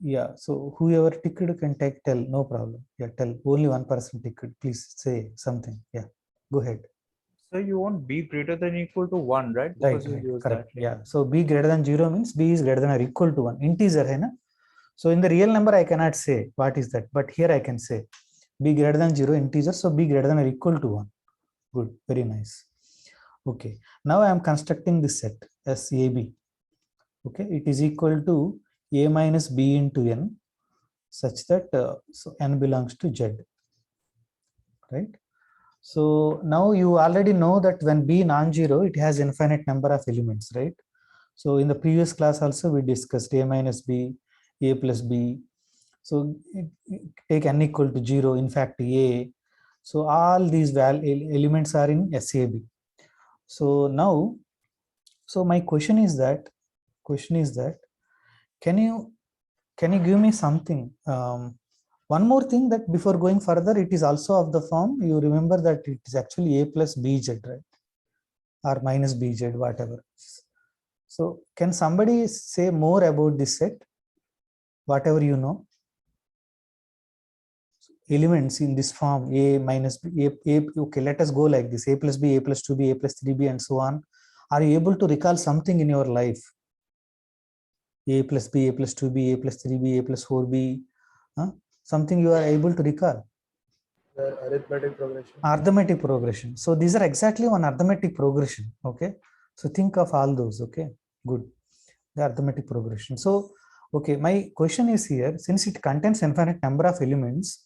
Yeah, so whoever ticked can tell, no problem. Yeah, tell. Only one person ticked. Please say something. Yeah, go ahead.
So you want B greater than or equal to 1, right?
Right, correct. Yeah, so B greater than 0 means B is greater than or equal to 1. Integer, hai na? So in the real number, I cannot say what is that, but here I can say B greater than 0 integer, so B greater than or equal to 1. Good, very nice. Okay, now I am constructing this set SAB. Okay, it is equal to A minus B into N, such that so N belongs to Z. Right? So now you already know that when B non-zero, it has infinite number of elements, right? So in the previous class also we discussed A minus B, A plus B. So take N equal to 0, in fact A. So all these elements are in SAB. So now, so my question is that Can you give me something? One more thing, that before going further, it is also of the form, you remember that it is actually a plus bz, right? Or minus bz, whatever. So can somebody say more about this set? Whatever you know. Elements in this form, a minus b, okay, let us go like this: a plus b, a plus 2b, a plus 3b, and so on. Are you able to recall something in your life? A plus b, a plus 2b, a plus 3b, a plus 4b, something you are able to recall?
The arithmetic progression.
Arithmetic progression. So these are exactly one arithmetic progression. Okay, so think of all those. Okay, good. The arithmetic progression. So okay, my question is here, since it contains infinite number of elements,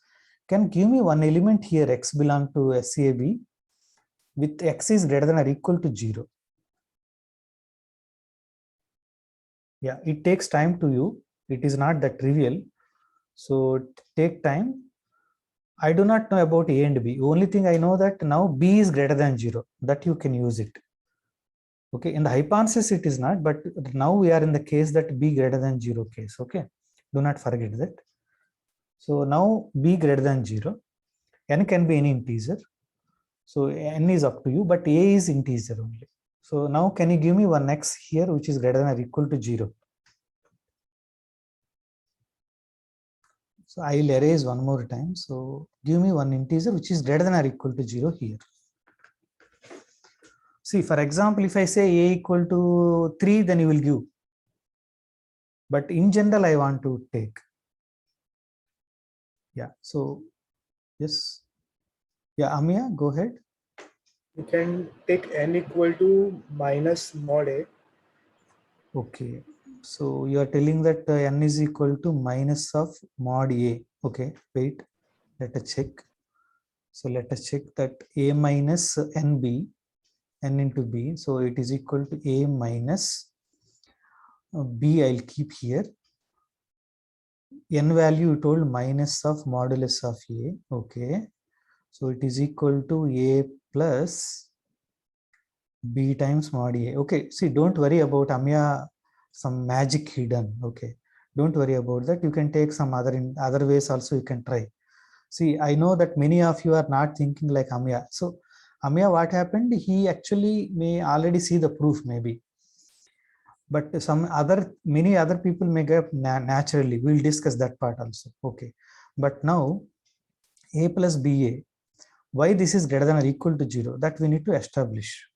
can give me one element here, x belong to SCAB, with x is greater than or equal to 0. Yeah, it takes time to you. It is not that trivial. So take time. I do not know about A and B. Only thing I know that now B is greater than 0, that you can use it. Okay, in the hypothesis it is not, but now we are in the case that B greater than 0 case. Okay, do not forget that. So now B greater than 0, n can be any integer. So n is up to you, but A is integer only. So now can you give me one x here which is greater than or equal to 0? So I'll erase one more time. So give me one integer which is greater than or equal to 0 here. See, for example, if I say a equal to 3, then you will give. But in general, I want to take. Yeah, so yes. Yeah, Amia, go ahead.
You can take n equal to minus mod a.
Okay, so you are telling that n is equal to minus of mod a. Okay, wait, let us check. So let us check that a minus nb, n into b. So it is equal to a minus b. I'll keep here. N value you told minus of modulus of a. Okay, so it is equal to a plus b times mod a. Okay, see, don't worry about Amya, some magic hidden. Okay, don't worry about that. You can take some other ways also. You can try. See, I know that many of you are not thinking like Amya. So Amya, what happened? He actually may already see the proof maybe, but many other people may get naturally. We'll discuss that part also. Okay, but now a plus ba, why this is greater than or equal to 0, that we need to establish.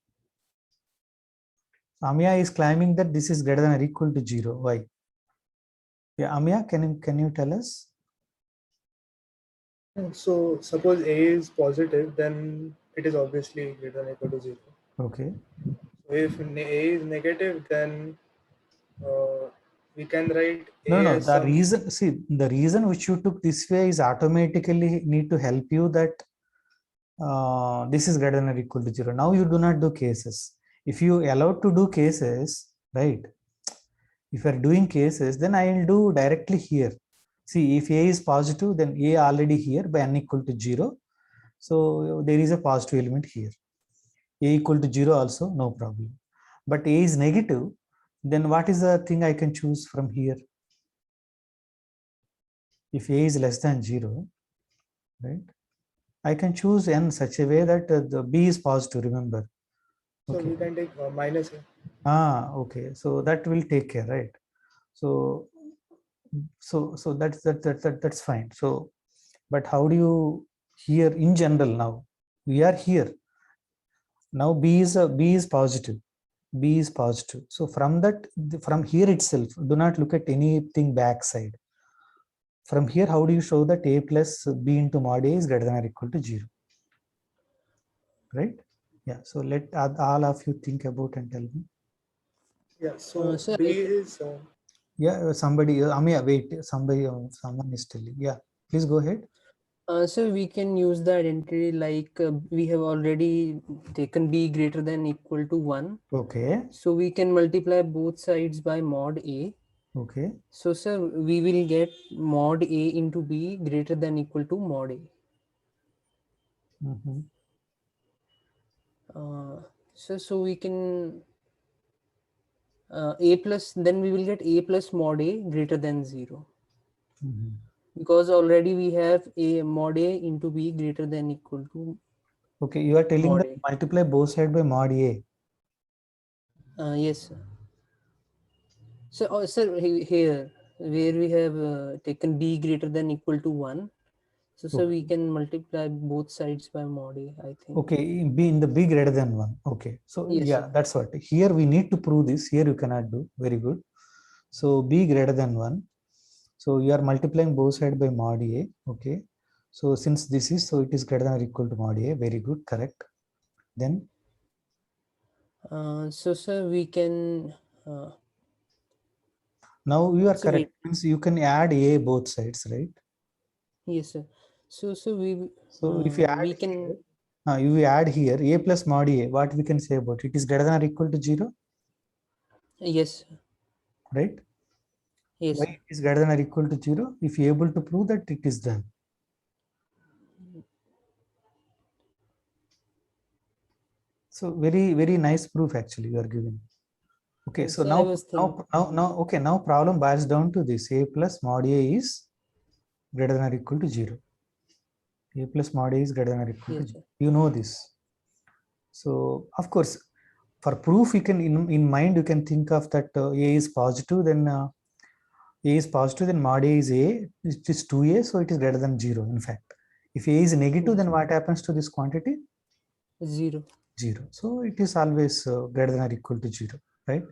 Amya is claiming that this is greater than or equal to 0. Why? Yeah, Amya, can you tell us?
So suppose a is positive, then it is obviously greater than or equal to 0.
Okay.
So if a is negative, then we can write
No,
a
no.
as
The
some.
reason, see, the reason which you took this way is automatically need to help you that this is greater than or equal to 0. Now you do not do cases. If you allowed to do cases, right? If you are doing cases, then I will do directly here. See, if a is positive, then a already here by n equal to 0. So there is a positive element here. A equal to 0 also, no problem. But a is negative, then what is the thing I can choose from here? If a is less than 0, right? I can choose n such a way that the b is positive, remember.
So
Okay.
we can take minus a.
Okay. So that will take care, right? So that's fine. So, but how do you here in general now? We are here. Now b is positive. B is positive. So from here itself, do not look at anything backside. From here, how do you show that a plus b into mod a is greater than or equal to 0? Right? Yeah. So let all of you think about and tell me.
Yeah. So
Sir,
b is.
Yeah. Somebody. Amya, wait. Someone is telling. Yeah. Please go ahead.
so we can use the identity like we have already taken b greater than equal to 1.
Okay.
So we can multiply both sides by mod a.
Okay.
So sir, we will get mod a into b greater than equal to mod a.
Mm-hmm.
So we can a plus, then we will get a plus mod a greater than 0.
Mhm.
Because already we have a mod a into b greater than equal to
Okay, you are telling
mod
that multiply both sides by mod a.
yes, sir. So, sir, here where we have taken b greater than equal to 1, so we can multiply both sides by mod a, I think.
Okay, b in the b greater than 1. Okay, so
Yes,
yeah,
sir.
that's what. Here we need to prove this. Here you cannot do. Very good. So b greater than 1. So you are multiplying both sides by mod a. Okay. So since this is, so it is greater than or equal to mod a. Very good. Correct. Then
So, sir, we can.
now you are
So
correct. Means you can add a both sides, right?
yes, sir. So we.
So if you add
we can.
you add here a plus mod a, what we can say about it? It is greater than or equal to 0,
Yes.
right?
Yes.
Why
Sir.
it is greater than or equal to 0? If you are able to prove that, it is done. So very nice proof actually you are giving. Okay, so
So I
now
was thinking.
okay, now problem boils down to this: a plus mod a is greater than or equal to 0. A plus mod a is greater than or equal to
Yes,
0.
sir.
You know this. So of course, for proof, you can in mind you can think of that a is positive, then a is positive, then mod a is a, it is 2a, so it is greater than 0. In fact, if a is negative, then what happens to this quantity?
0.
0. So it is always greater than or equal to 0, right?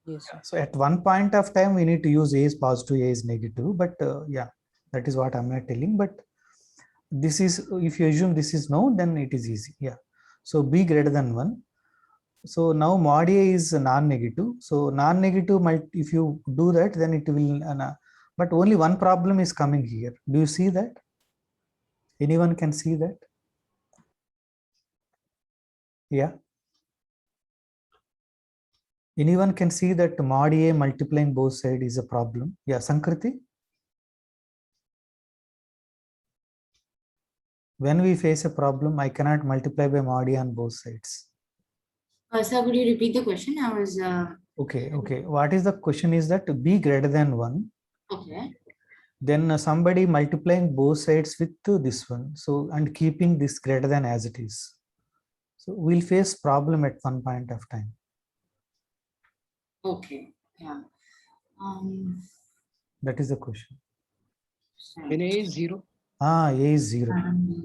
Yes. Sir.
So at one point of time, we need to use a is positive, a is negative, but yeah, that is what I'm not telling. But this is, if you assume this is no, then it is easy. Yeah. So b greater than 1. So now mod a is non-negative. So non-negative might, if you do that, then it will, but only one problem is coming here. Do you see that? Anyone can see that? Yeah. Anyone can see that mod a multiplying both sides is a problem. Yeah, Sankriti? When we face a problem, I cannot multiply by mod a on both sides.
Sir, could you repeat the question? I was.
Okay. What is the question is that b greater than 1.
Okay.
Then somebody multiplying both sides with this one. So, and keeping this greater than as it is. So we'll face problem at one point of time.
Okay. Yeah.
That is the question.
When a is 0.
A is 0.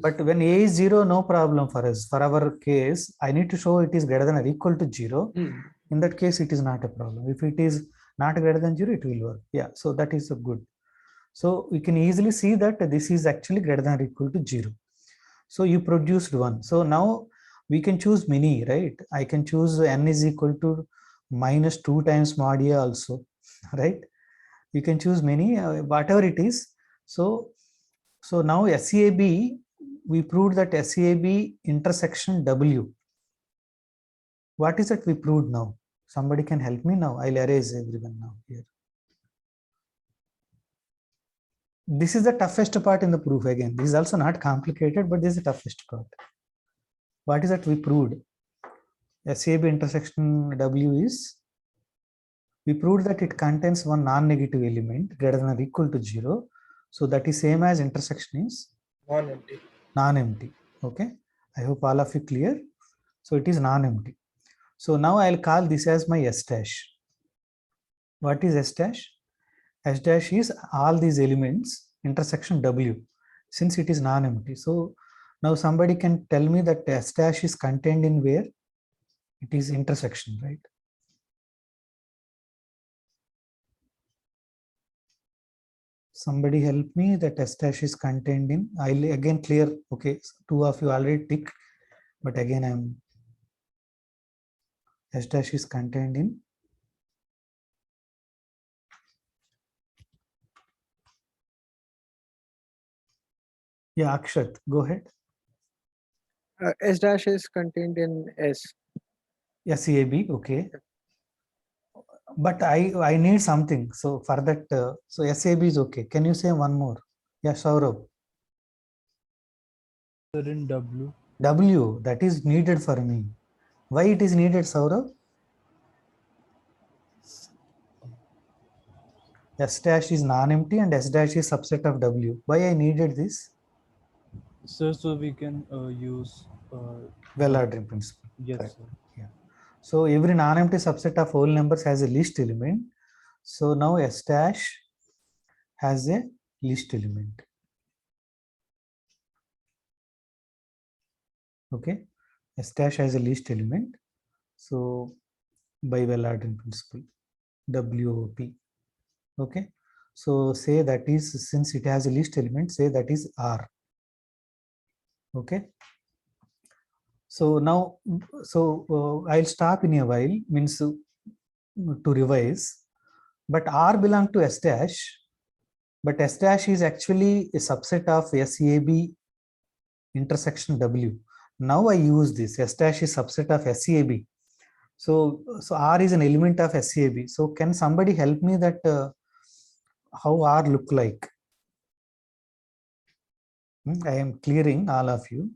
But when a is 0, no problem for us. For our case, I need to show it is greater than or equal to 0. In that case, it is not a problem. If it is not greater than 0, it will work. Yeah, so that is a good. So we can easily see that this is actually greater than or equal to 0. So you produced 1. So now we can choose many, right? I can choose n is equal to minus 2 times mod a also, right? You can choose many, whatever it is. So now SAB, we proved that SAB intersection W. What is that we proved now? Somebody can help me now. I'll erase everyone now here. This is the toughest part in the proof again. This is also not complicated, but this is the toughest part. What is that we proved? SAB intersection W is, we proved that it contains one non-negative element greater than or equal to 0. So that is same as intersection is
non-empty.
Non-empty. Okay. I hope all of you clear. So it is non-empty. So now I'll call this as my S dash. What is S dash? S dash is all these elements intersection W, since it is non-empty. So now somebody can tell me that S dash is contained in where? It is intersection, right? Somebody help me that S dash is contained in. I'll again clear. Okay, two of you already ticked, but again I'm S dash is contained in. Yeah, Akshat, go ahead.
S dash is contained in S.
SAB, okay. But I need something. So for that, so SAB is okay. Can you say one more? Yeah, Saurabh.
In W.
W, that is needed for me. Why it is needed, Saurabh? S dash is non-empty and S dash is subset of W. Why I needed this?
Sir, so we can use
Well
the-
ordering principle.
Yes,
Correct.
sir.
Yeah. So every non-empty subset of whole numbers has a least element. So now S dash has a least element. Okay. S dash has a least element. So by well ordering principle, WOP. Okay. So say that is, since it has a least element, say that is R. Okay. So now, I'll stop in a while, means to revise, but R belong to S dash, but S dash is actually a subset of SAB intersection W. Now I use this, S dash is subset of SAB. So R is an element of SAB. So can somebody help me that how R look like? I am clearing all of you.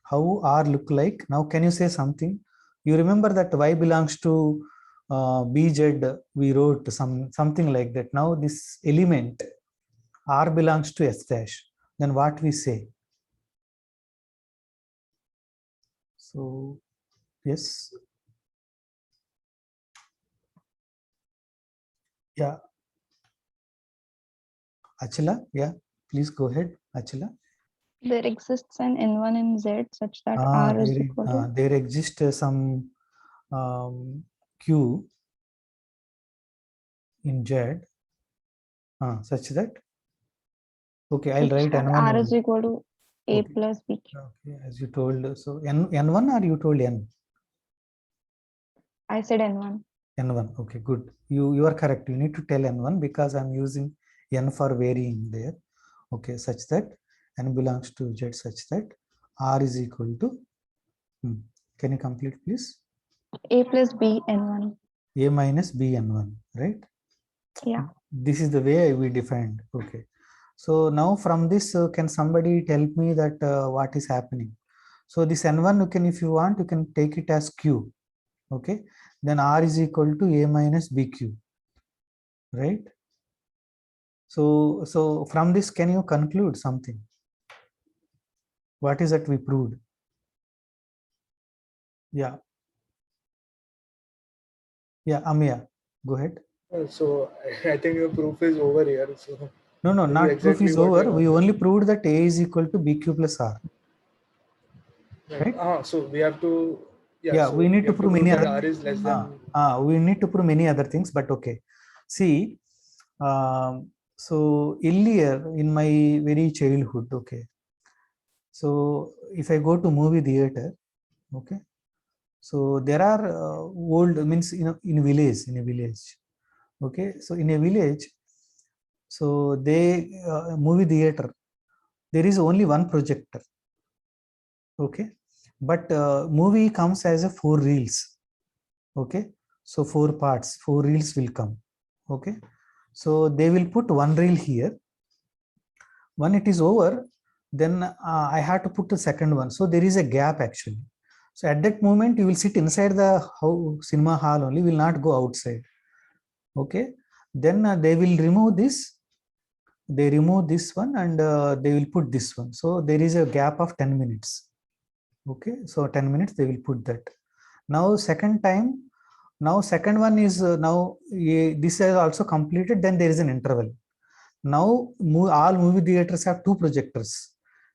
How R look like? Now can you say something? You remember that Y belongs to BZ, we wrote something like that. Now this element R belongs to S dash. Then what we say? So yes. Yeah. Achila, yeah, please go ahead, Achila.
There exists an N1 in Z such that R is equal to.
There exists some Q in Z such that. Okay, I'll write N1.
R is equal to A plus B.
Okay, as you told, so N1 or you told N?
I said N1.
N1, okay, good. You are correct. You need to tell N1 because I'm using N for varying there. Okay, such that N belongs to Z such that R is equal to, can you complete please?
A plus B N1.
A minus B N1, right?
Yeah.
This is the way we defined. Okay. So now from this, can somebody tell me that what is happening? So this N1, you can, if you want, you can take it as Q. Okay. Then R is equal to A minus BQ. Right. So from this, can you conclude something? What is that we proved? Yeah. Yeah, Amia, go ahead.
So I think your proof is over here. So
No, not
exactly
proof is
what
over.
we
We only proved that A is equal to BQ plus R. Right?
So we have to.
Yeah,
so
we need to
have
prove many
that
other
R is less than.
we need to prove many other things, but okay. See, so earlier in my very childhood, okay. So if I go to movie theater, okay. So there are old, means in a village, okay. So in a village, so they movie theater, there is only one projector, okay. But movie comes as a 4 reels, okay. So 4 parts, 4 reels will come, okay. So they will put one reel here. When it is over, then I have to put the second one. So there is a gap actually. So at that moment, you will sit inside the cinema hall only, will not go outside. Okay. Then they will remove this. They remove this one and they will put this one. So there is a gap of 10 minutes. Okay. So 10 minutes, they will put that. Now second time, now second one is this is also completed. Then there is an interval. Now all movie theaters have 2 projectors.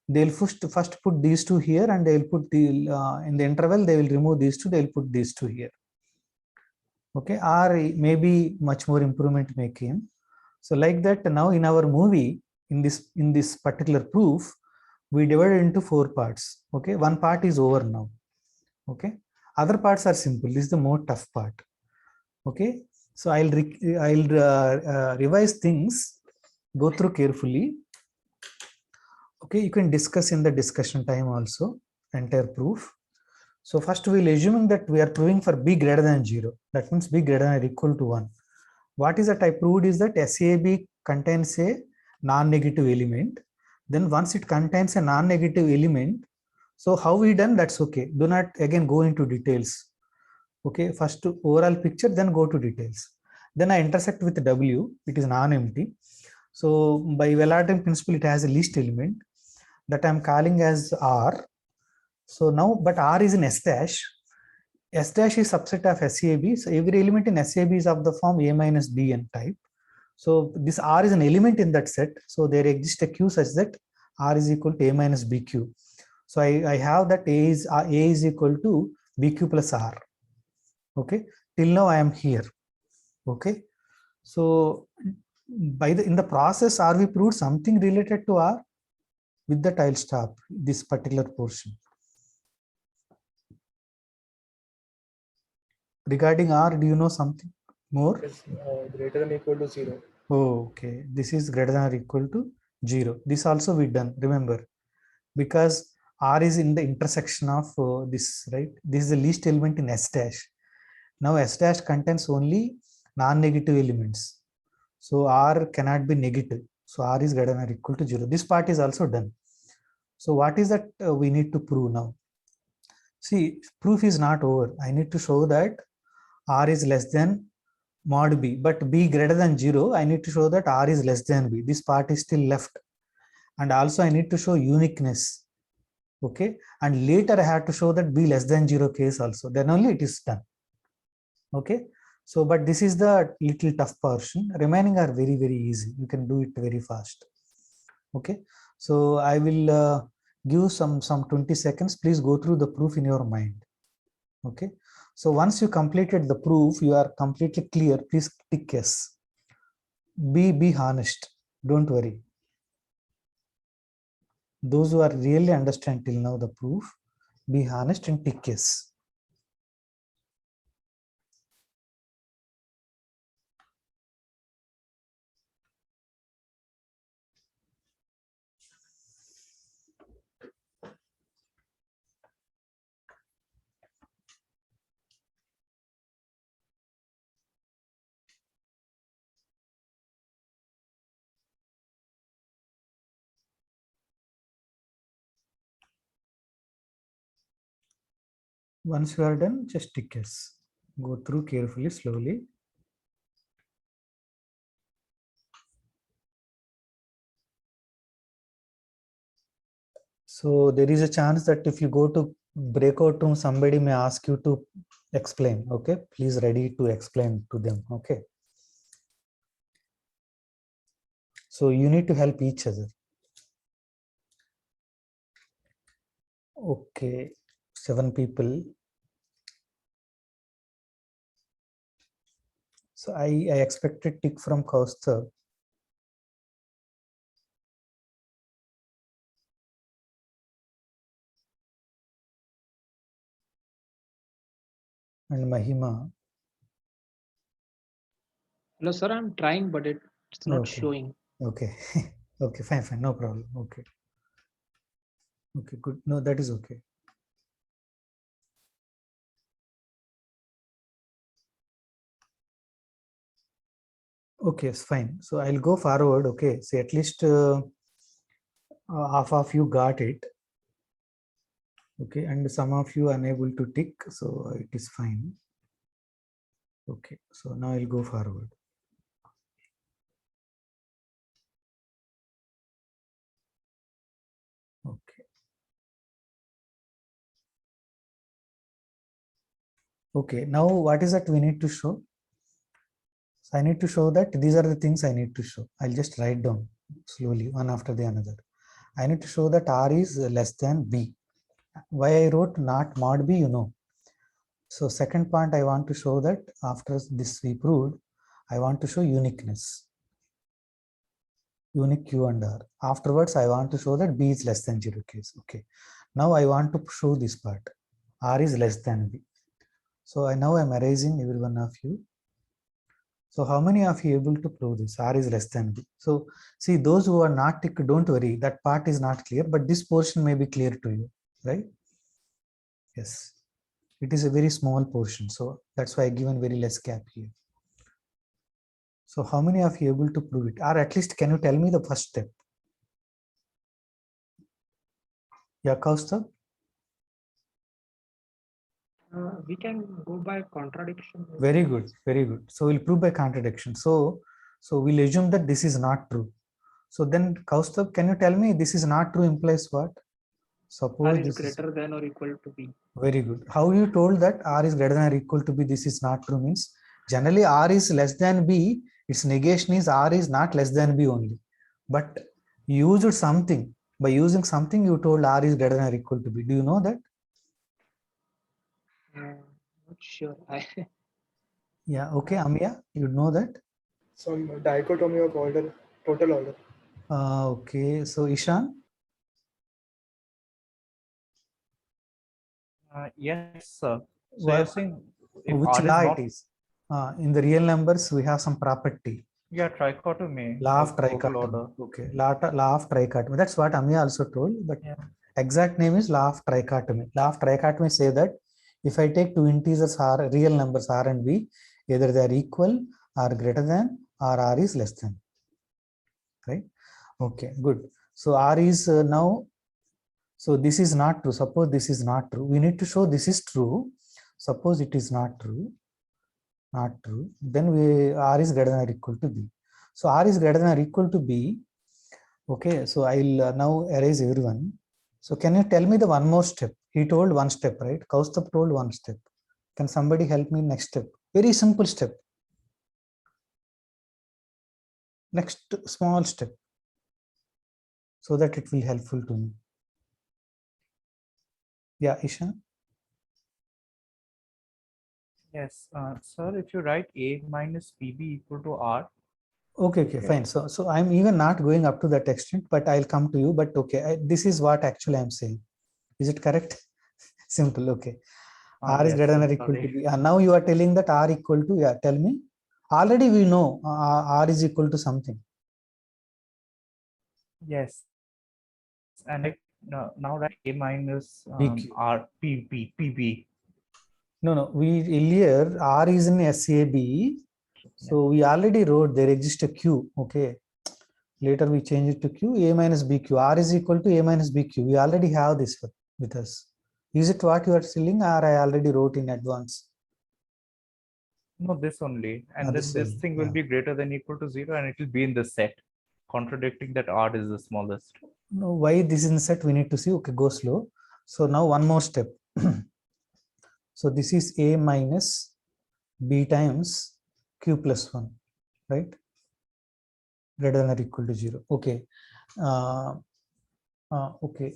They'll first put these 2 here and they will put the in the interval they will remove these 2. They will put these 2 here. Okay, or maybe much more improvement may come. So like that, now in our movie, in this particular proof, we divided into 4 parts. Okay, one part is over now. Okay, other parts are simple. This is the more tough part. Okay, so I'll revise things. Go through carefully. Okay, you can discuss in the discussion time also, entire proof. So first we'll assuming that we are proving for b greater than 0. That means b greater than or equal to 1. What is that I proved is that SAB contains a non-negative element. Then once it contains a non-negative element, so how we done, that's okay. Do not again go into details. Okay, first overall picture, then go to details. Then I intersect with W, it is non-empty. So by well-ordered principle, it has a least element that I'm calling as R. So now, but R is in S dash. S dash is subset of SAB. So every element in SAB is of the form A minus BN type. So this R is an element in that set. So there exists a Q such that R is equal to A minus BQ. So I have that A is equal to BQ plus R. Okay, till now I am here. Okay, so in the process, are we proved something related to R? With that, I'll stop this particular portion. Regarding R, do you know something more?
Yes, greater than equal to 0.
Oh, okay. This is greater than or equal to 0. This also we done, remember, because R is in the intersection of this, right? This is the least element in S dash. Now S dash contains only non-negative elements. So R cannot be negative. So R is greater than or equal to 0. This part is also done. So what is that we need to prove now? See, proof is not over. I need to show that R is less than mod B, but B greater than 0. I need to show that R is less than B. This part is still left. And also I need to show uniqueness. Okay. And later I have to show that B less than 0 case also. Then only it is done. Okay. So, but this is the little tough portion. Remaining are very, very easy. You can do it very fast. Okay. So I will give some 20 seconds. Please go through the proof in your mind. Okay. So once you completed the proof, you are completely clear. Please tick yes. Be honest. Don't worry. Those who are really understand till now the proof, be honest and tick yes. Once you are done, just tick yes. Go through carefully, slowly. So there is a chance that if you go to breakout room, somebody may ask you to explain. Okay, please ready to explain to them. Okay. So you need to help each other. Okay, 7 people. So I expected tick from Kaustav. And Mahima.
Hello, sir. I'm trying, but it's not showing.
Okay. Okay, fine. No problem. Okay. Okay, good. No, that is okay. Okay, it's fine. So I'll go forward. Okay. So at least half of you got it. Okay. And some of you unable to tick. So it is fine. Okay. So now I'll go forward. Okay. Okay. Now what is that we need to show? So I need to show that these are the things I need to show. I'll just write down slowly, one after the another. I need to show that R is less than B. Why I wrote not mod B, you know. So second point, I want to show that after this we proved, I want to show uniqueness. Unique Q and R. Afterwards, I want to show that B is less than 0 case. Okay. Now I want to show this part. R is less than B. So now I'm erasing every one of you. So how many of you able to prove this? R is less than B. So see, those who are not ticked, don't worry, that part is not clear, but this portion may be clear to you, right? Yes, it is a very small portion. So that's why I given very less gap here. So how many of you able to prove it? Or at least can you tell me the first step? Yeah, Kaustav?
We can go by contradiction.
Very good, very good. So we'll prove by contradiction. So we'll assume that this is not true. So then, Kaustubh, can you tell me this is not true implies what? Suppose
R is
this
greater than or equal to B.
Very good. How you told that R is greater than or equal to B? This is not true means generally R is less than B. Its negation is R is not less than B only. But you used something. By using something, you told R is greater than or equal to B. Do you know that?
Not sure.
Yeah. Okay, Amya, you know that?
Some dichotomy of order, total order.
Okay. So Ishan.
Yes, sir. So
Well,
you're saying if
which
R is
law
not,
it is? In the real numbers, we have some property.
yeah, trichotomy
Law of
total
trichotomy.
order.
Okay. Law of trichotomy. That's what Amya also told. But
Yeah.
exact name is law of trichotomy. Law of trichotomy say that if I take two integers R, real numbers R and B, either they are equal or greater than or R is less than. Right? Okay, good. So R is now, so this is not true. Suppose this is not true. We need to show this is true. Suppose it is not true. Not true. Then R is greater than or equal to B. So R is greater than or equal to B. Okay, so I'll now erase everyone. So can you tell me the one more step? He told one step, right? Kaustubh told one step. Can somebody help me next step? Very simple step. Next small step. So that it will helpful to me. Yeah, Isha.
Yes, sir, if you write A minus BB equal to R.
Okay, fine. So I'm even not going up to that extent, but I'll come to you. But okay, this is what actually I'm saying. Is it correct? Simple. Okay. R is
Yes,
greater than
sir,
or equal to
sorry.
B. And now you are telling that R equal to, yeah, tell me. Already we know R is equal to something.
Yes. And now write A minus
BQ.
R PB.
No. We earlier R is in SAB. So we already wrote there exists a Q. Okay. Later we change it to Q, A minus BQ. R is equal to A minus BQ. We already have this with us. Is it what you are selling or I already wrote in advance?
No, this only. And then
This
this
only,
thing will
yeah.
be greater than equal to 0 and it will be in the set, contradicting that R is the smallest.
No, why this is in set we need to see. Okay, go slow. So now one more step. So this is A minus B times Q plus 1, right? Greater than or equal to 0. Okay. Okay.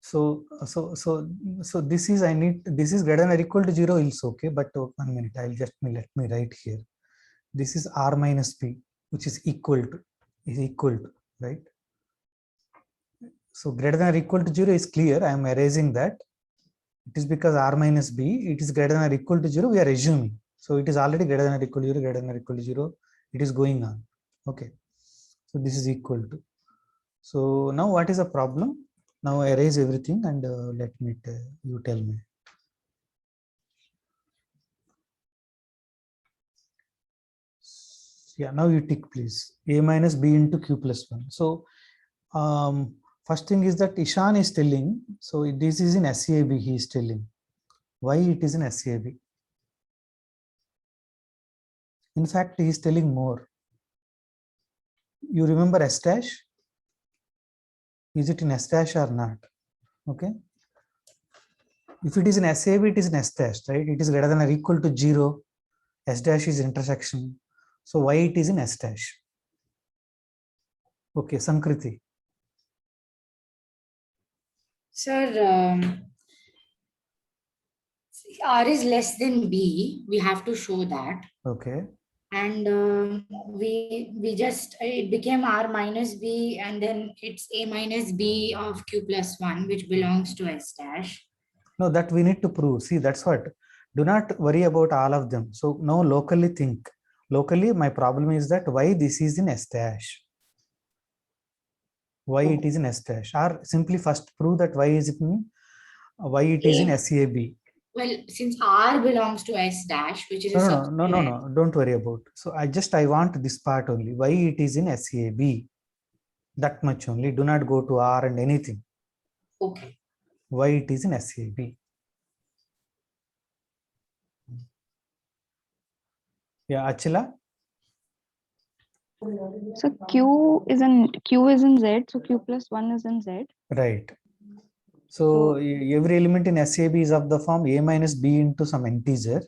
So this is this is greater than or equal to 0 is okay, but 1 minute, I'll just let me write here. This is R minus P, which is equal to, right? So greater than or equal to 0 is clear. I am erasing that. It is because R minus B, it is greater than or equal to 0. We are assuming. So it is already greater than or equal to 0, greater than or equal to 0. It is going on. Okay. So this is equal to. So now what is the problem? Now erase everything and let me you tell me. Yeah, now you tick please. A minus B into Q plus 1. So first thing is that Ishan is telling, so this is in SAB he is telling. Why it is in SAB? In fact, he is telling more. You remember S dash? Is it in S dash or not? Okay. If it is in SAB, it is in S dash, right? It is greater than or equal to 0. S dash is intersection. So why it is in S dash? Okay, Sankriti.
Sir, R is less than B. We have to show that.
Okay.
And we just, it became R minus B, and then it's A minus B of Q plus 1, which belongs to S dash.
No, that we need to prove. See, that's what. Do not worry about all of them. So now locally think. Locally, my problem is that why this is in S dash. Why it is in S dash. Or simply first prove that why is it in, why it is in SAB.
Well, since R belongs to S dash, which is a
No, don't worry about. So I want this part only. Why it is in SAB. That much only. Do not go to R and anything.
Okay.
Why it is in SAB? Yeah, Achila?
So Q is in Z, so Q plus 1 is in Z.
Right. So every element in SAB is of the form A minus B into some integer.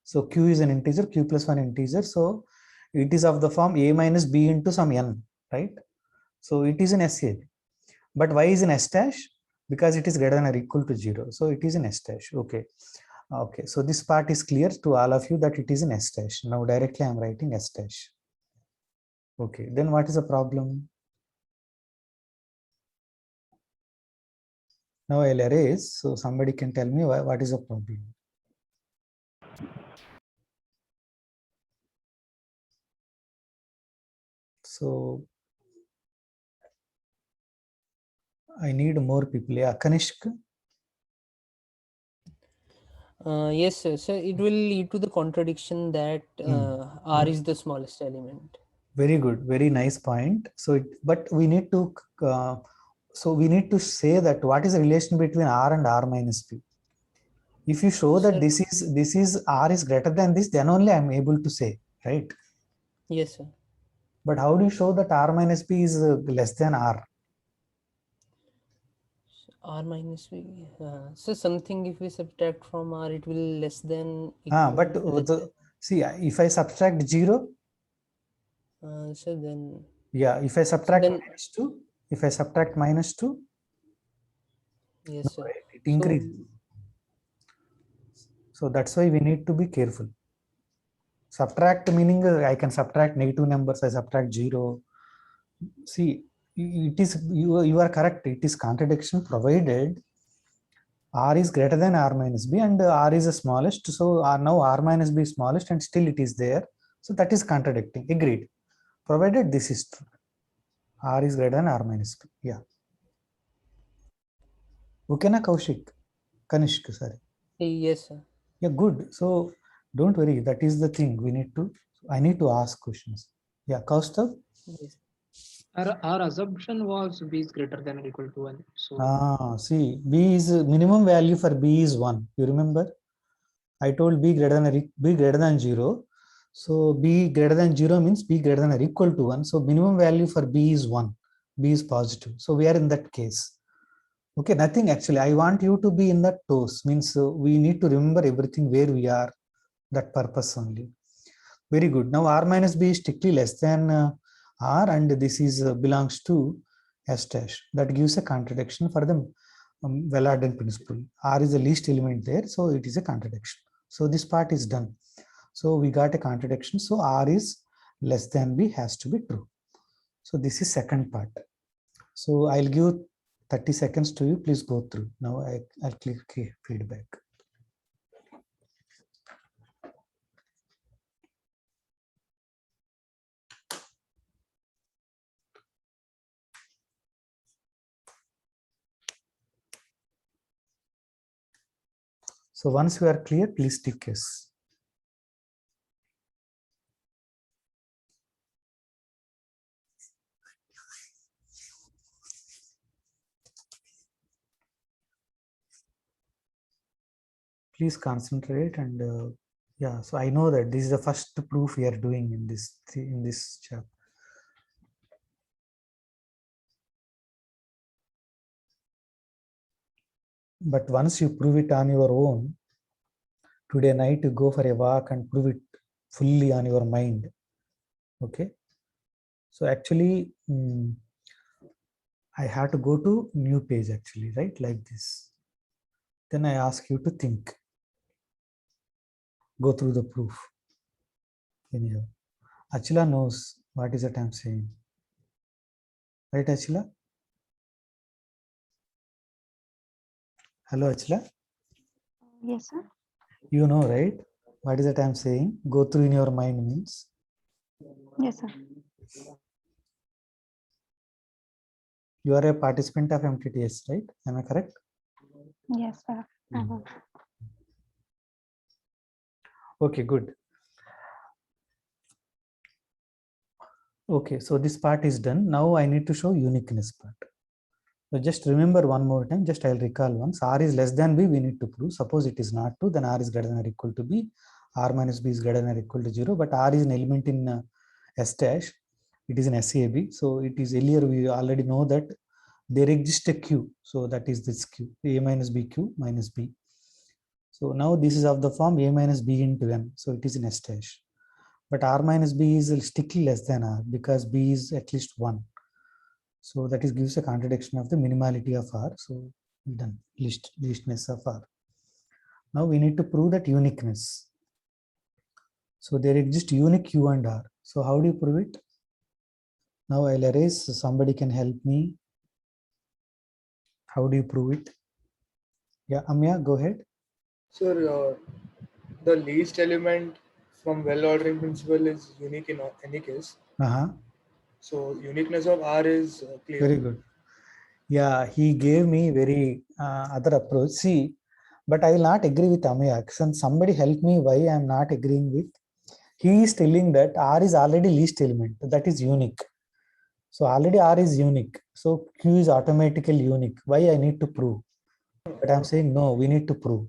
So Q is an integer, Q plus 1 integer. So it is of the form A minus B into some n, right? So it is in SAB. But why is in S dash? Because it is greater than or equal to 0. So it is in S dash. Okay. Okay. So this part is clear to all of you that it is in S dash. Now directly I am writing S dash. Okay. Then what is the problem? Now I'll erase. So somebody can tell me what is the problem. So I need more people. Yeah, Kanishk.
Yes, sir. So it will lead to the contradiction that R is the smallest element.
Very good. Very nice point. So, but we need to, we need to say that what is the relation between R and R minus B. If you show that this is R is greater than this, then only I am able to say, right?
Yes, sir.
But how do you show that R minus B is less than R?
R minus B. So something if we subtract from R, it will less than.
But see, if I subtract 0.
So then.
Yeah, if I subtract minus 2, if I subtract minus 2.
Yes, sir.
Right, it increases. So that's why we need to be careful. Subtract meaning I can subtract negative numbers, I subtract 0. See, it is you are correct. It is contradiction provided R is greater than R minus B and R is the smallest. So now R minus B is smallest and still it is there. So that is contradicting. Agreed. Provided this is true. R is greater than R minus B. Yeah. Okay, na Kaushik? Kanishk, sorry.
Yes, sir.
Yeah, good. So don't worry. That is the thing. I need to ask questions. Yeah, Kaustav?
Yes. Our assumption was B is greater than or equal to 1. So
see, B is minimum value for B is 1. You remember? I told B greater than 0. So B greater than 0 means B greater than or equal to 1. So minimum value for B is 1. B is positive. So we are in that case. Okay, nothing actually. I want you to be in that toes. Means we need to remember everything where we are. That purpose only. Very good. Now R minus B is strictly less than R and this is belongs to S dash. That gives a contradiction for the well-ordered principle. R is the least element there. So it is a contradiction. So this part is done. So we got a contradiction. So R is less than B has to be true. So this is second part. So I'll give 30 seconds to you. Please go through. Now I'll click feedback. So once you are clear, please tick yes. Please concentrate and yeah. So I know that this is the first proof we are doing in this chapter. But once you prove it on your own, today night you go for a walk and prove it fully on your mind. Okay. So actually, I have to go to new page actually, right? Like this. Then I ask you to think. Go through the proof. Anyhow, Achila knows what is that I'm saying. Right, Achila? Hello, Achila?
Yes, sir.
You know, right? What is that I'm saying? Go through in your mind means?
Yes, sir.
You are a participant of MTTS, right? Am I correct?
Yes, sir.
Okay, good. Okay, so this part is done. Now I need to show uniqueness part. So just remember one more time, just I'll recall once. R is less than B, we need to prove. Suppose it is not true, then R is greater than or equal to B. R minus B is greater than or equal to 0, but R is an element in S dash. It is an SAB. So it is earlier, we already know that there exists a Q. So that is this Q, A minus B Q minus B. So now this is of the form A minus B into M. So it is in S dash. But R minus B is strictly less than R because B is at least 1. So that is gives a contradiction of the minimality of R. So we done leastness of R. Now we need to prove that uniqueness. So there exists unique Q and R. So how do you prove it? Now I'll erase. Somebody can help me. How do you prove it? Yeah, Amya, go ahead.
Sir, the least element from well ordering principle is unique in any case. So uniqueness of R is clear.
Very good. Yeah, he gave me very other approach. See, but I will not agree with Amya. Since somebody help me why I am not agreeing with. He is telling that R is already least element. That is unique. So already R is unique. So Q is automatically unique. Why I need to prove? But I'm saying no, we need to prove.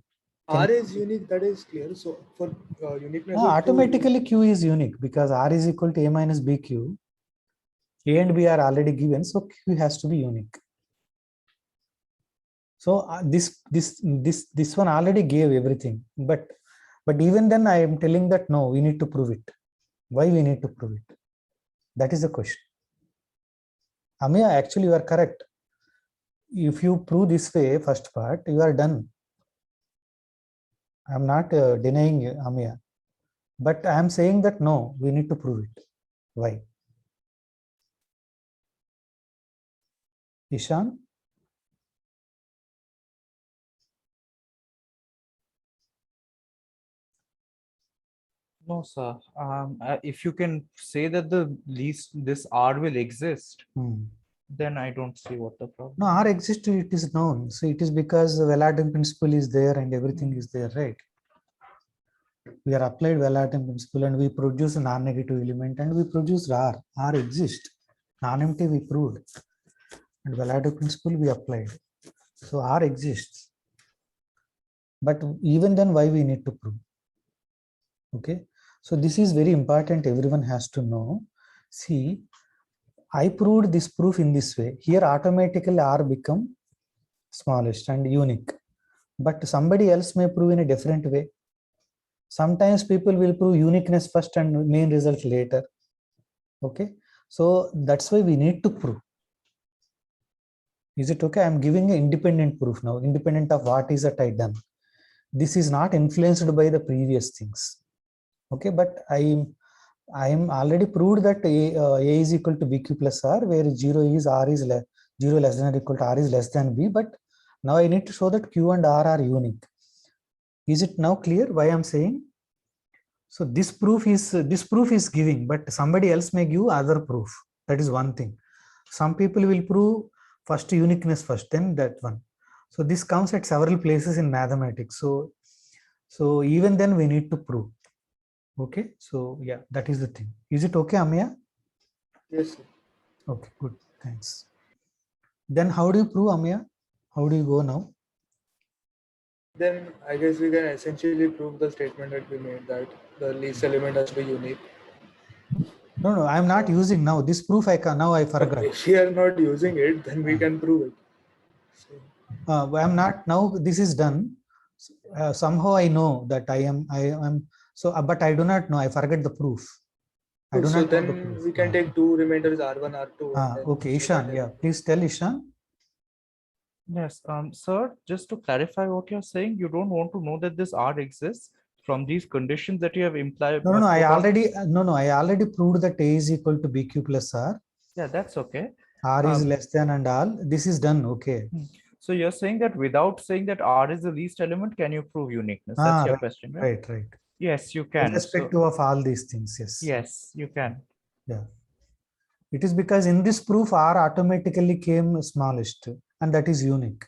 R is unique, that is clear. So for uniqueness of
automatically Q is unique because R is equal to A minus BQ. A and B are already given, so Q has to be unique. So this one already gave everything, but even then I am telling that no, we need to prove it. Why we need to prove it? That is the question. Amya, actually you are correct. If you prove this way, first part, you are done. I am not denying you, Amya, but I am saying that no, we need to prove it. Why? Ishan?
No, sir. If you can say that the least this R will exist, then I don't see what the problem.
No, R exists, it is known. So it is because the well-ordering principle is there and everything is there, right? We are applied well-ordering principle and we produce a non-negative element and we produce R. R exists. Non-empty we proved. And well-ordering principle we applied. So R exists. But even then, why we need to prove? Okay. So this is very important. Everyone has to know. See, I proved this proof in this way. Here automatically R become smallest and unique. But somebody else may prove in a different way. Sometimes people will prove uniqueness first and main result later. Okay. So that's why we need to prove. Is it okay? I'm giving an independent proof now, independent of what is that I done. This is not influenced by the previous things. Okay, but I am already proved that A is equal to BQ plus R, where 0 is R is 0 less than or equal to R is less than B. But now I need to show that Q and R are unique. Is it now clear why I'm saying? So this proof is giving, but somebody else may give other proof. That is one thing. Some people will prove first uniqueness first, then that one. So this comes at several places in mathematics. So even then we need to prove. Okay, so yeah, that is the thing. Is it okay, Amya?
Yes, sir.
Okay, good. Thanks. Then how do you prove, Amya? How do you go now?
Then I guess we can essentially prove the statement that we made that the least element has to be unique.
No, I am not using now. This proof I forgot.
If we are not using it, then we can prove it.
I am not now. This is done. Somehow I know that I am. So, but I do not know. I forget the proof. I do
so
not
then
know the proof.
We can take two remainders R1, R2.
Okay, Ishan. Yeah, please tell Ishan.
Yes, sir, just to clarify what you're saying, you don't want to know that this R exists from these conditions that you have implied.
No, I already proved that A is equal to BQ plus R.
Yeah, that's okay.
R is less than and all. This is done. Okay.
So you're saying that without saying that R is the least element, can you prove uniqueness? That's your question, right?
Right.
Yes, you can.
Irrespective of all these things, yes.
Yes, you can.
Yeah. It is because in this proof, R automatically came smallest, and that is unique.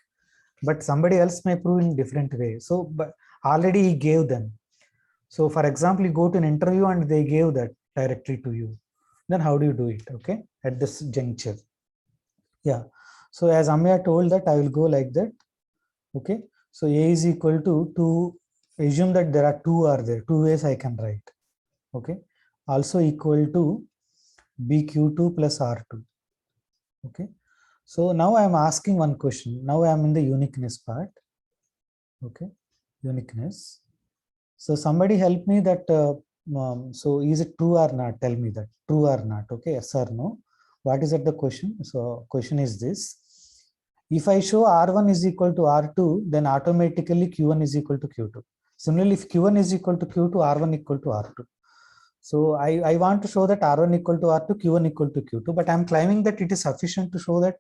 But somebody else may prove in different way. So, but already he gave them. So, for example, you go to an interview and they gave that directly to you. Then how do you do it? Okay, at this juncture. Yeah. So as Amya told that, I will go like that. Okay. So A is equal to assume that there are two are there. Two ways I can write. Okay. Also equal to BQ2 plus R2. Okay. So now I am asking one question. Now I am in the uniqueness part. Okay. Uniqueness. So somebody help me that. So is it true or not? Tell me that. True or not? Okay. Yes or no? What is it the question? So question is this. If I show R1 is equal to R2, then automatically Q1 is equal to Q2. Similarly, if Q1 is equal to Q2, R1 equal to R2. So I want to show that R1 equal to R2, Q1 equal to Q2, but I'm claiming that it is sufficient to show that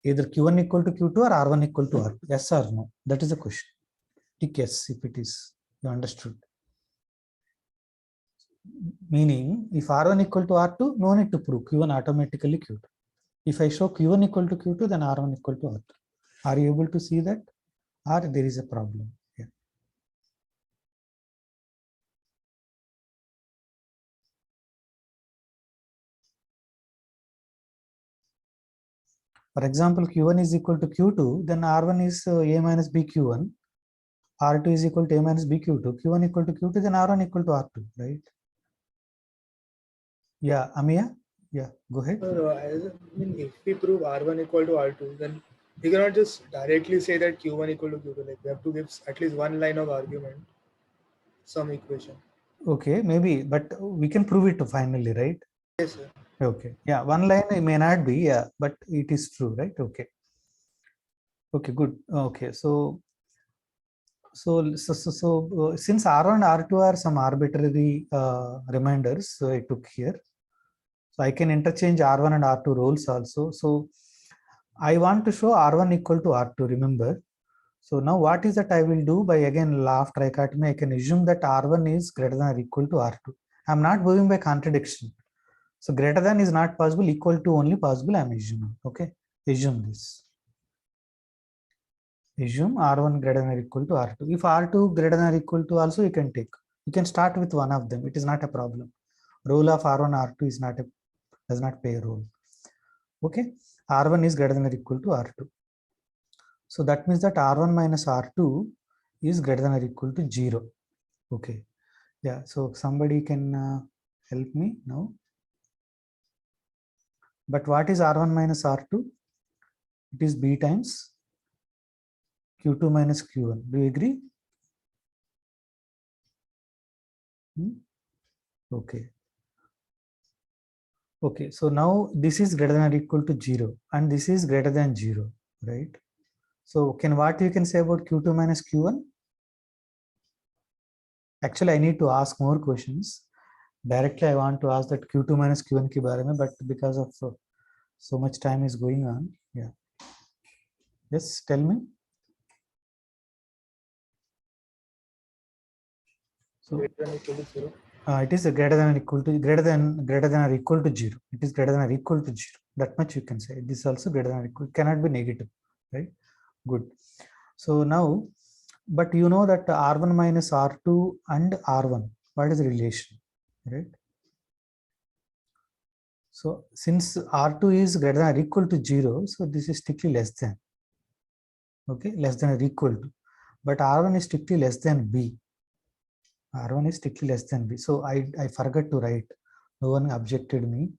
either Q1 equal to Q2 or R1 equal to R2. Yes or no? That is the question. Tick yes if it is. You understood? Meaning, if R1 equal to R2, no need to prove. Q1 automatically Q2. If I show Q1 equal to Q2, then R1 equal to R2. Are you able to see that? Or there is a problem here? For example, Q1 is equal to Q2, then R1 is A minus B Q1. R2 is equal to A minus B Q2. Q1 equal to Q2, then R1 equal to R2, right? Yeah, Amia? Yeah, go ahead.
I mean, if we prove R1 equal to R2, then we cannot just directly say that Q1 equal to Q2. Like, we have to give at least one line of argument, some equation.
Okay, maybe, but we can prove it finally, right?
Yes, sir.
Okay, yeah, one line it may not be, yeah, but it is true, right? Okay. Okay, good. Okay, so since R1 and R2 are some arbitrary reminders, so I took here. So I can interchange R1 and R2 roles also. So I want to show R1 equal to R2, remember. So now what is that I will do by again law of trichotomy, I can assume that R1 is greater than or equal to R2. I'm not going by contradiction. So greater than is not possible, equal to only possible, I'm assuming. Okay, assume this. Assume R1 greater than or equal to R2. If R2 greater than or equal to also you can take. You can start with one of them. It is not a problem. Role of R1, R2 is not does not play a role. Okay, R1 is greater than or equal to R2. So that means that R1 minus R2 is greater than or equal to 0. Okay, yeah, so somebody can help me now. But what is R1 minus R2? It is B times Q2 minus Q1. Do you agree? Okay. Okay, so now this is greater than or equal to 0 and this is greater than 0, right? So what you can say about Q2 minus Q1? Actually, I need to ask more questions. Directly, I want to ask that Q2 minus Q1 ke baare mein, but because of so much time is going on, yeah. Yes, tell me. So it is a greater than or equal to greater than or equal to 0. It is greater than or equal to 0. That much you can say. This is also greater than or equal. Cannot be negative, right? Good. So now, but you know that R1 minus R2 and R1, what is the relation, right? So since R2 is greater than or equal to 0, so this is strictly less than. Okay, less than or equal to. But R1 is strictly less than B. R1 is strictly less than B. So I forgot to write. No one objected me.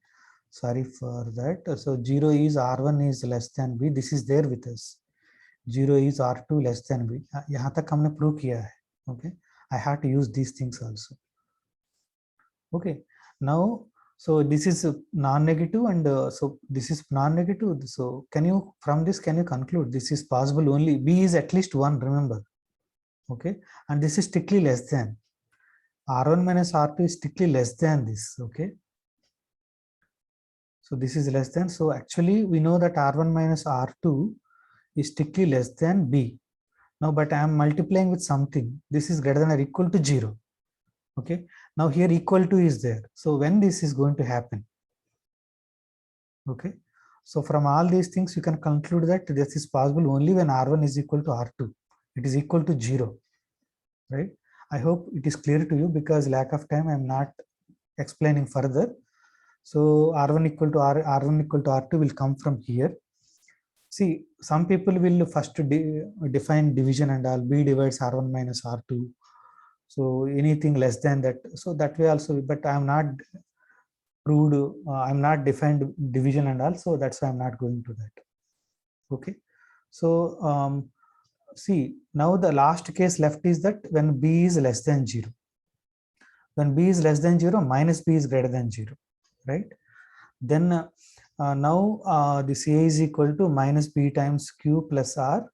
Sorry for that. So 0 is R1 is less than B. This is there with us. 0 is R2 less than B. यहाँ तक हमने prove किया है. Okay. I have to use these things also. Okay. Now, so this is non-negative and so this is non-negative. So from this can you conclude this is possible only B is at least 1, remember. Okay. And this is strictly less than. R1 minus R2 is strictly less than this. Okay. So this is less than. So actually we know that R1 minus R2 is strictly less than B. Now, but I am multiplying with something. This is greater than or equal to 0. Okay. Now here equal to is there. So when this is going to happen? Okay. So from all these things, you can conclude that this is possible only when R1 is equal to R2. It is equal to 0. Right. I hope it is clear to you because lack of time, I am not explaining further. So R1 equal to R1 equal to R2 will come from here. See, some people will first define division and all. B divides R1 minus R2. So anything less than that. So that way also, but I'm not proved, I'm not defined division and all. So that's why I'm not going to that. Okay. So see, now the last case left is that when B is less than 0. When B is less than 0, minus B is greater than 0, right? Then now this A is equal to minus B times Q plus R,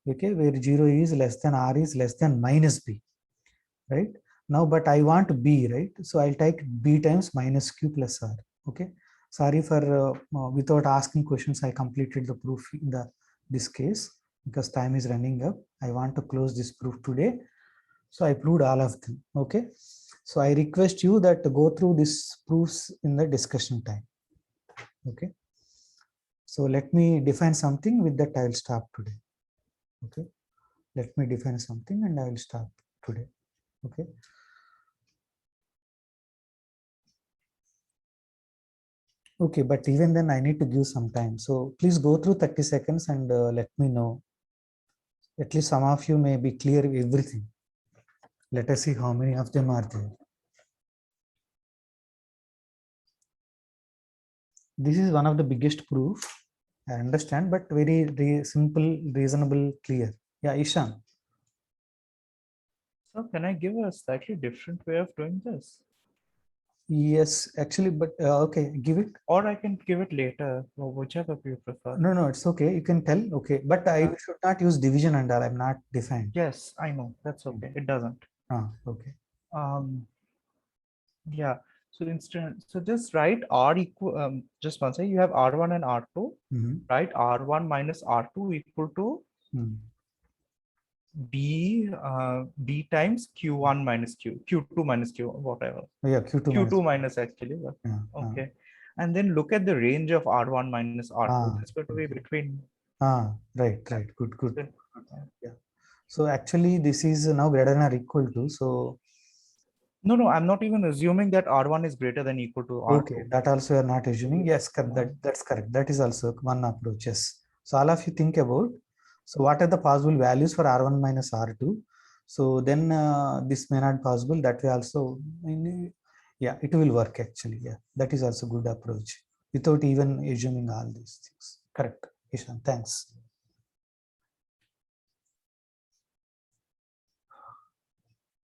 okay, where 0 is less than R is less than minus B, right? Now, but I want B, right? So I'll take B times minus Q plus R, okay? Sorry for, without asking questions, I completed the proof in this case because time is running up. I want to close this proof today. So I proved all of them, okay? So I request you that to go through these proofs in the discussion time. Okay, so let me define something. With that I will stop today. Okay, let me define something and I will stop today. Okay, okay, but even then I need to give some time, so please go through 30 seconds and let me know. At least some of you may be clear everything. Let us see how many of them are there. This is one of the biggest proof, I understand, but very simple, reasonable, clear. Yeah, Ishan.
So can I give a slightly different way of doing this?
Yes, actually, but okay, give it.
Or I can give it later, or whichever you prefer.
No, it's okay. You can tell. Okay, but I should not use division and all. I'm not defined.
Yes, I know. That's okay. It doesn't.
Okay.
Yeah. So instead, so just write R equal. Just one second. You have R1 and R2. Right. R1 minus R2 equal to B times Q1 minus Q2 minus Q, whatever.
Yeah, Q2
minus actually. But, okay. And then look at the range of R1 minus R2. It's going to be between.
Right. Good. Yeah. So actually, this is now greater than or equal to. So.
No, I'm not even assuming that R1 is greater than equal to R2.
Okay, that also you are not assuming. Yes, that's correct. That is also one approach. Yes. So all of you think about. So what are the possible values for R1 minus R2? So then this may not possible. That way also, yeah, it will work actually. Yeah, that is also good approach without even assuming all these things. Correct, Ishan. Thanks.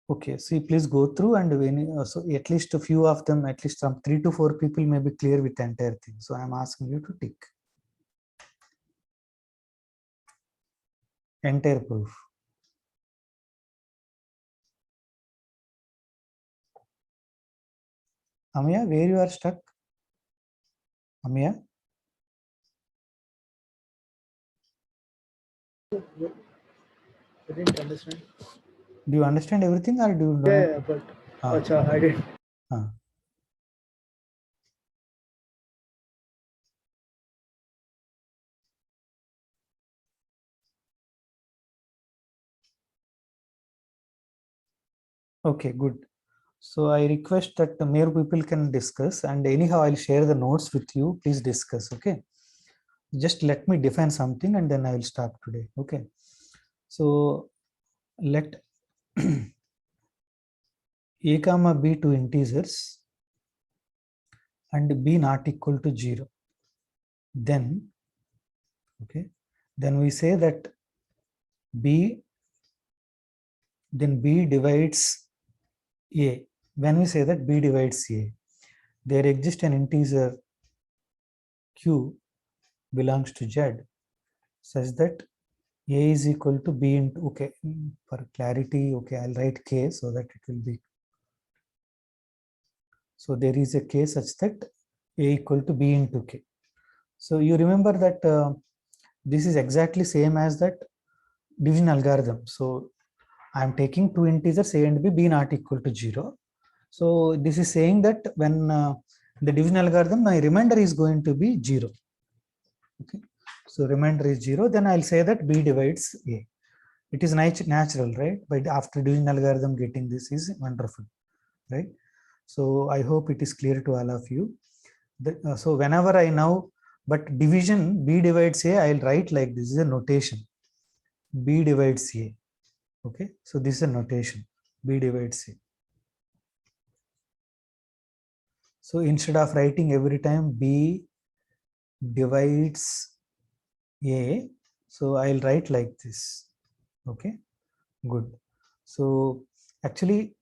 Okay, so please go through and when so at least a few of them, at least some 3 to 4 people may be clear with the entire thing. So I'm asking you to tick. Entire proof. Amaya, where you are stuck? Amaya?
I didn't understand.
Do you understand everything or do you?
Yeah, but I didn't.
Okay, good. So I request that more people can discuss, and anyhow I'll share the notes with you. Please discuss. Okay. Just let me define something and then I will stop today. Okay. So let A comma B two integers and B not equal to 0. Then, okay, then we say that B divides A. When we say that B divides A, there exists an integer Q belongs to Z such that A is equal to B into, okay, for clarity, okay, I'll write K so that it will be. So there is a K such that A equal to B into K. So you remember that this is exactly same as that division algorithm. So I'm taking two integers A and B not equal to 0. So this is saying that when the division algorithm, my remainder is going to be 0. Okay. So remainder is 0, then I'll say that B divides A. It is natural, right? But after division algorithm getting this is wonderful, right? So I hope it is clear to all of you. So whenever I now But division, B divides A, I'll write like this is a notation. B divides A. Okay, so this is a notation. B divides A. So instead of writing every time B divides A, so I'll write like this. Okay, good. So actually,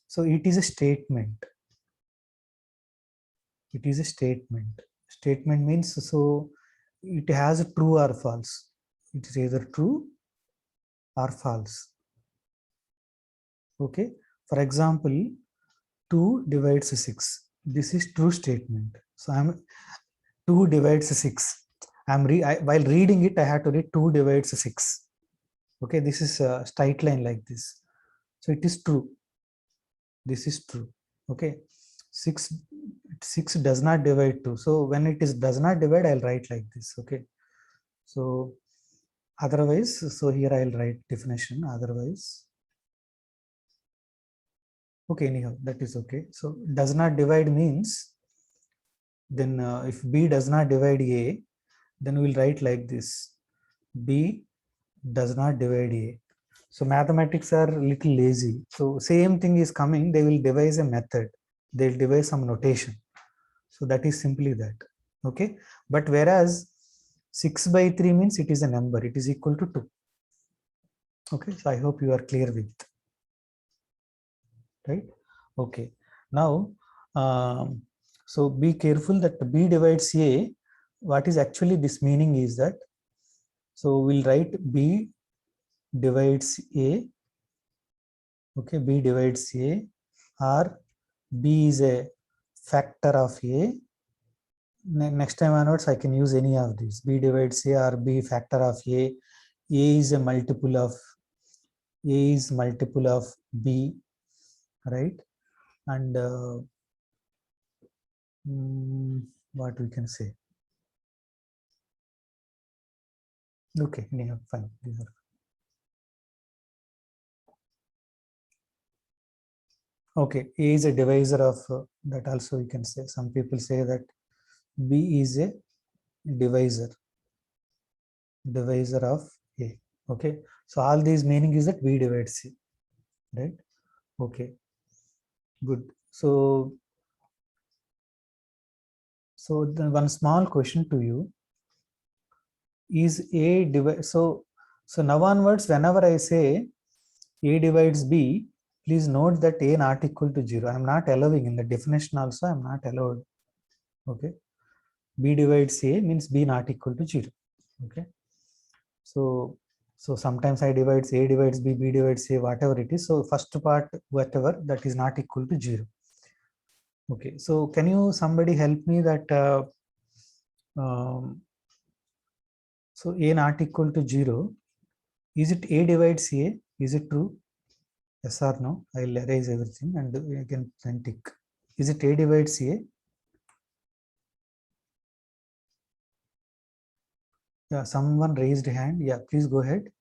so it is a statement. It is a statement. Statement means so it has a true or false. It is either true or false. Okay, for example, 2 divides 6. This is true statement. So I'm 2 divides 6. While reading it, I have to read 2 divides 6. Okay, this is a straight line like this. So it is true. This is true. Okay, 6 does not divide 2. So when it is does not divide, I'll write like this. Okay, so otherwise, so here I'll write definition. Otherwise, okay, anyhow, that is okay. So does not divide means then if B does not divide A, then we'll write like this. B does not divide A. So mathematics are a little lazy. So same thing is coming, they will devise a method. They'll devise some notation. So that is simply that. Okay. But whereas 6 by 3 means it is a number. It is equal to 2. Okay. So I hope you are clear with. Right. Okay. Now, so be careful that B divides A. What is actually this meaning is that, so we'll write B divides A. Okay, B divides A, or B is a factor of A. Next time onwards, I can use any of these. B divides A or B factor of A. A is a multiple of B, right? And what we can say? Okay, anyhow, fine. These are okay. A is a divisor of that. Also, you can say. Some people say that B is a divisor of A. Okay, so all these meaning is that B divides C, right? Okay, good. So the one small question to you is A divide. So now onwards, whenever I say A divides B, please note that A not equal to 0. I am not allowing in the definition also. I am not allowed. Okay, B divides A means B not equal to 0. Okay, so sometimes I divides A divides B, B divides A, whatever it is. So first part, whatever, that is not equal to 0. Okay, so can you somebody help me that so A not equal to 0, is it A divides A? Is it true? Yes or no? I'll erase everything and again then tick. Is it A divides A? Yeah, someone raised a hand. Yeah, please go ahead.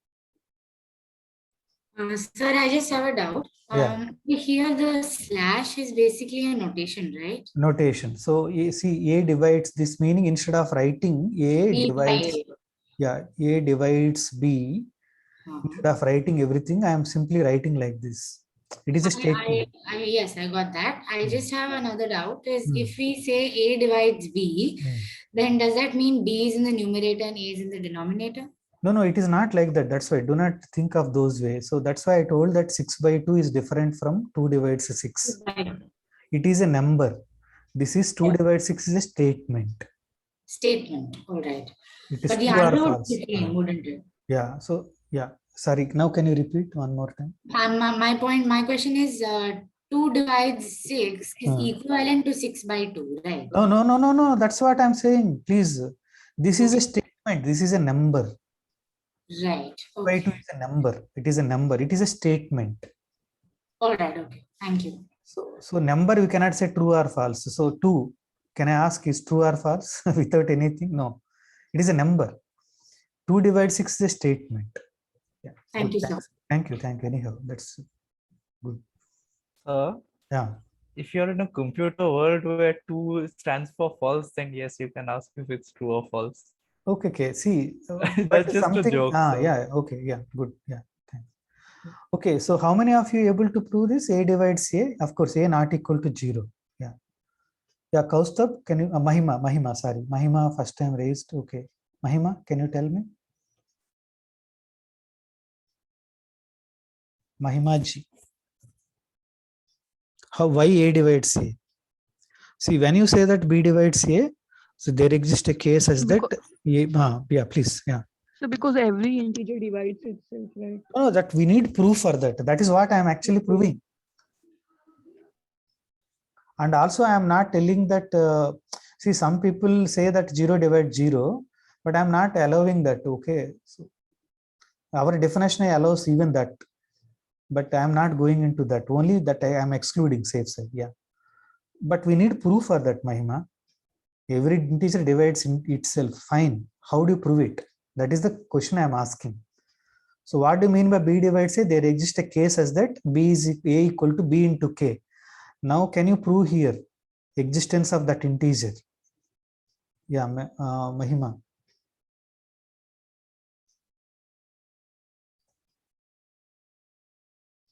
Sir, I just have a doubt. Here the slash is basically a notation, right?
Notation. So you see, A divides, this meaning instead of writing A
B
divides, yeah, A divides B. Instead of writing everything, I am simply writing like this. It is a statement.
Yes, I got that. I just have another doubt is if we say A divides B, then does that mean B is in the numerator and A is in the denominator?
No, it is not like that. That's why do not think of those ways. So that's why I told that 6 by 2 is different from 2 divides 6. It is a number. This is 2 divides 6 is a statement.
Statement, all right.
It is
but the
true or
answer would
false.
be the same, wouldn't it?
Yeah. So yeah. Sorry. Now can you repeat one more time?
My question is 2 divides 6 is equivalent to 6 by 2, right?
No. That's what I'm saying. Please. This is a statement. This is a number.
Right.
Okay. 2 is a number. It is a number. It is a statement.
All right. Okay. Thank you.
So number we cannot say true or false. So 2, can I ask is true or false without anything? No. It is a number. 2 divides 6 is a statement. Yeah.
Thank you, sir.
Thank you. Anyhow, that's good.
Yeah. if you're in a computer world where 2 stands for false, then yes, you can ask if it's true or false.
Okay, okay. See,
That's
but
just a
something.
joke. So.
Yeah. Okay. Yeah. Good. Yeah. Thanks. Okay. So how many of you able to prove this? A divides A. Of course, A not equal to 0. Yeah. Yeah. Kaustubh, can you? Mahima. Sorry, Mahima. First time raised. Okay. Mahima, can you tell me? Mahima ji. How why A divides A? See, when you say that B divides A, so there exists a case as that. Yeah. Please. Yeah.
So because every integer divides itself, right?
No, that we need proof for that. That is what I am actually proving. And also I am not telling that, see, some people say that 0 divides 0, but I am not allowing that. Okay. So our definition allows even that, but I am not going into that. Only that I am excluding safe side. Yeah. But we need proof for that, Mahima. Every integer divides in itself. Fine. How do you prove it? That is the question I am asking. So what do you mean by B divides A? There exists a case as that B is A equal to B into K. Now, can you prove here existence of that integer? Yeah, Mahima.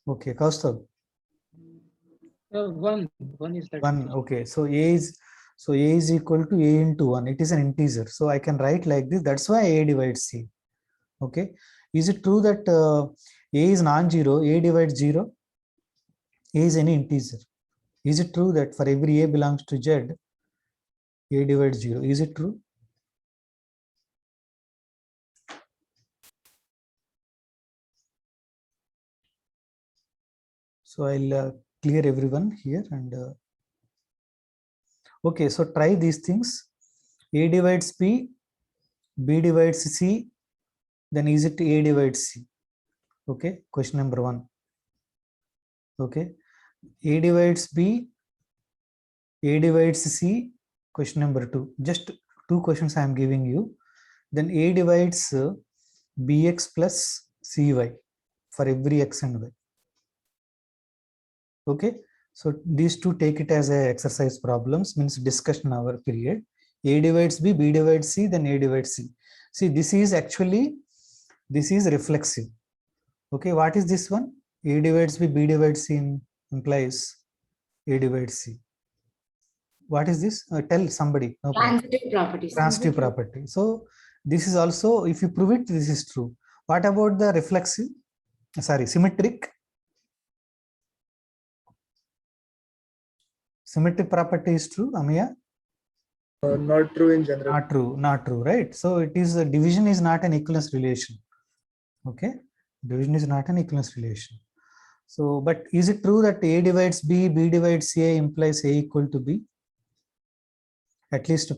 Okay, Kaustubh.
One is that.
One. Okay, so A is equal to A into 1. It is an integer. So I can write like this. That's why A divides C. Okay. Is it true that A is non-zero? A divides 0? A is any integer. Is it true that for every A belongs to Z, A divides 0? Is it true? So I'll clear everyone here and okay, so try these things. A divides B, B divides C, then is it A divides C? Okay, question number 1. Okay, A divides B, A divides C, question number 2. Just 2 questions I am giving you. Then A divides Bx plus Cy for every x and y. Okay, so these two take it as a exercise problems, means discussion hour period. A divides B, B divides C, then A divides C. See, this is reflexive. Okay, what is this one? A divides B, B divides C implies A divides C. What is this? Tell somebody. No
Transitive property.
Transitive property. So this is also, if you prove it, this is true. What about the reflexive? Sorry, symmetric. Symmetric property is true, Amiya?
Not true in general.
Not true, right? So it is division is not an equivalence relation. Okay, division is not an equivalence relation. So, but is it true that A divides B, B divides A implies A equal to B? At least a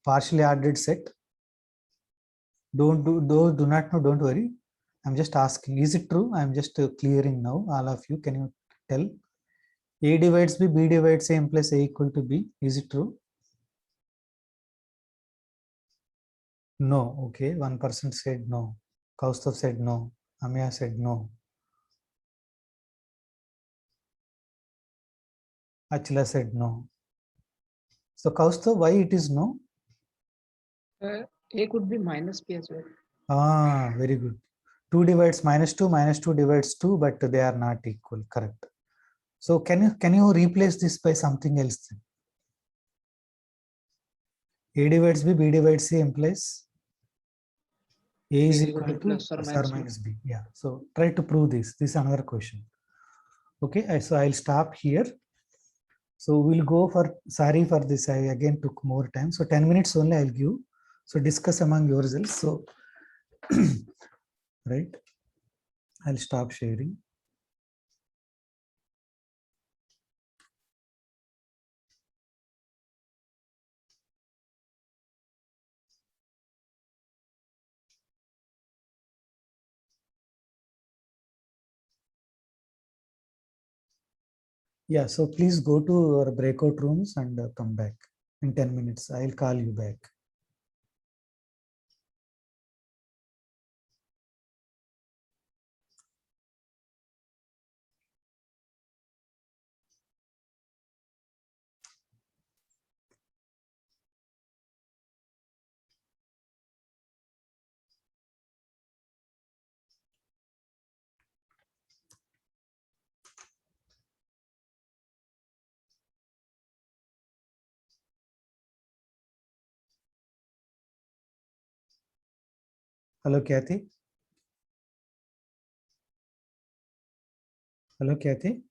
partially ordered set. Do not know, don't worry. I'm just asking, is it true? I'm just clearing now. All of you, can you tell? A divides B, B divides A implies A equal to B. Is it true? No. Okay, one person said no. Kaustubh said no. Amiya said no. Achila said no. So Kaustubh, why it is no?
A could be minus P as well.
Ah, very good. 2 divides minus 2 divides 2, but they are not equal. Correct. So can you replace this by something else then? A divides B, B divides C implies A is equal to plus or minus B. Yeah. So try to prove this. This is another question. Okay. So I'll stop here. So we'll go for, sorry for this. I again took more time. So 10 minutes only I'll give. So discuss among yourselves. So, right. I'll stop sharing. Yeah, so please go to your breakout rooms and come back in 10 minutes. I'll call you back. Hello, Kathy. Hello, Kathy.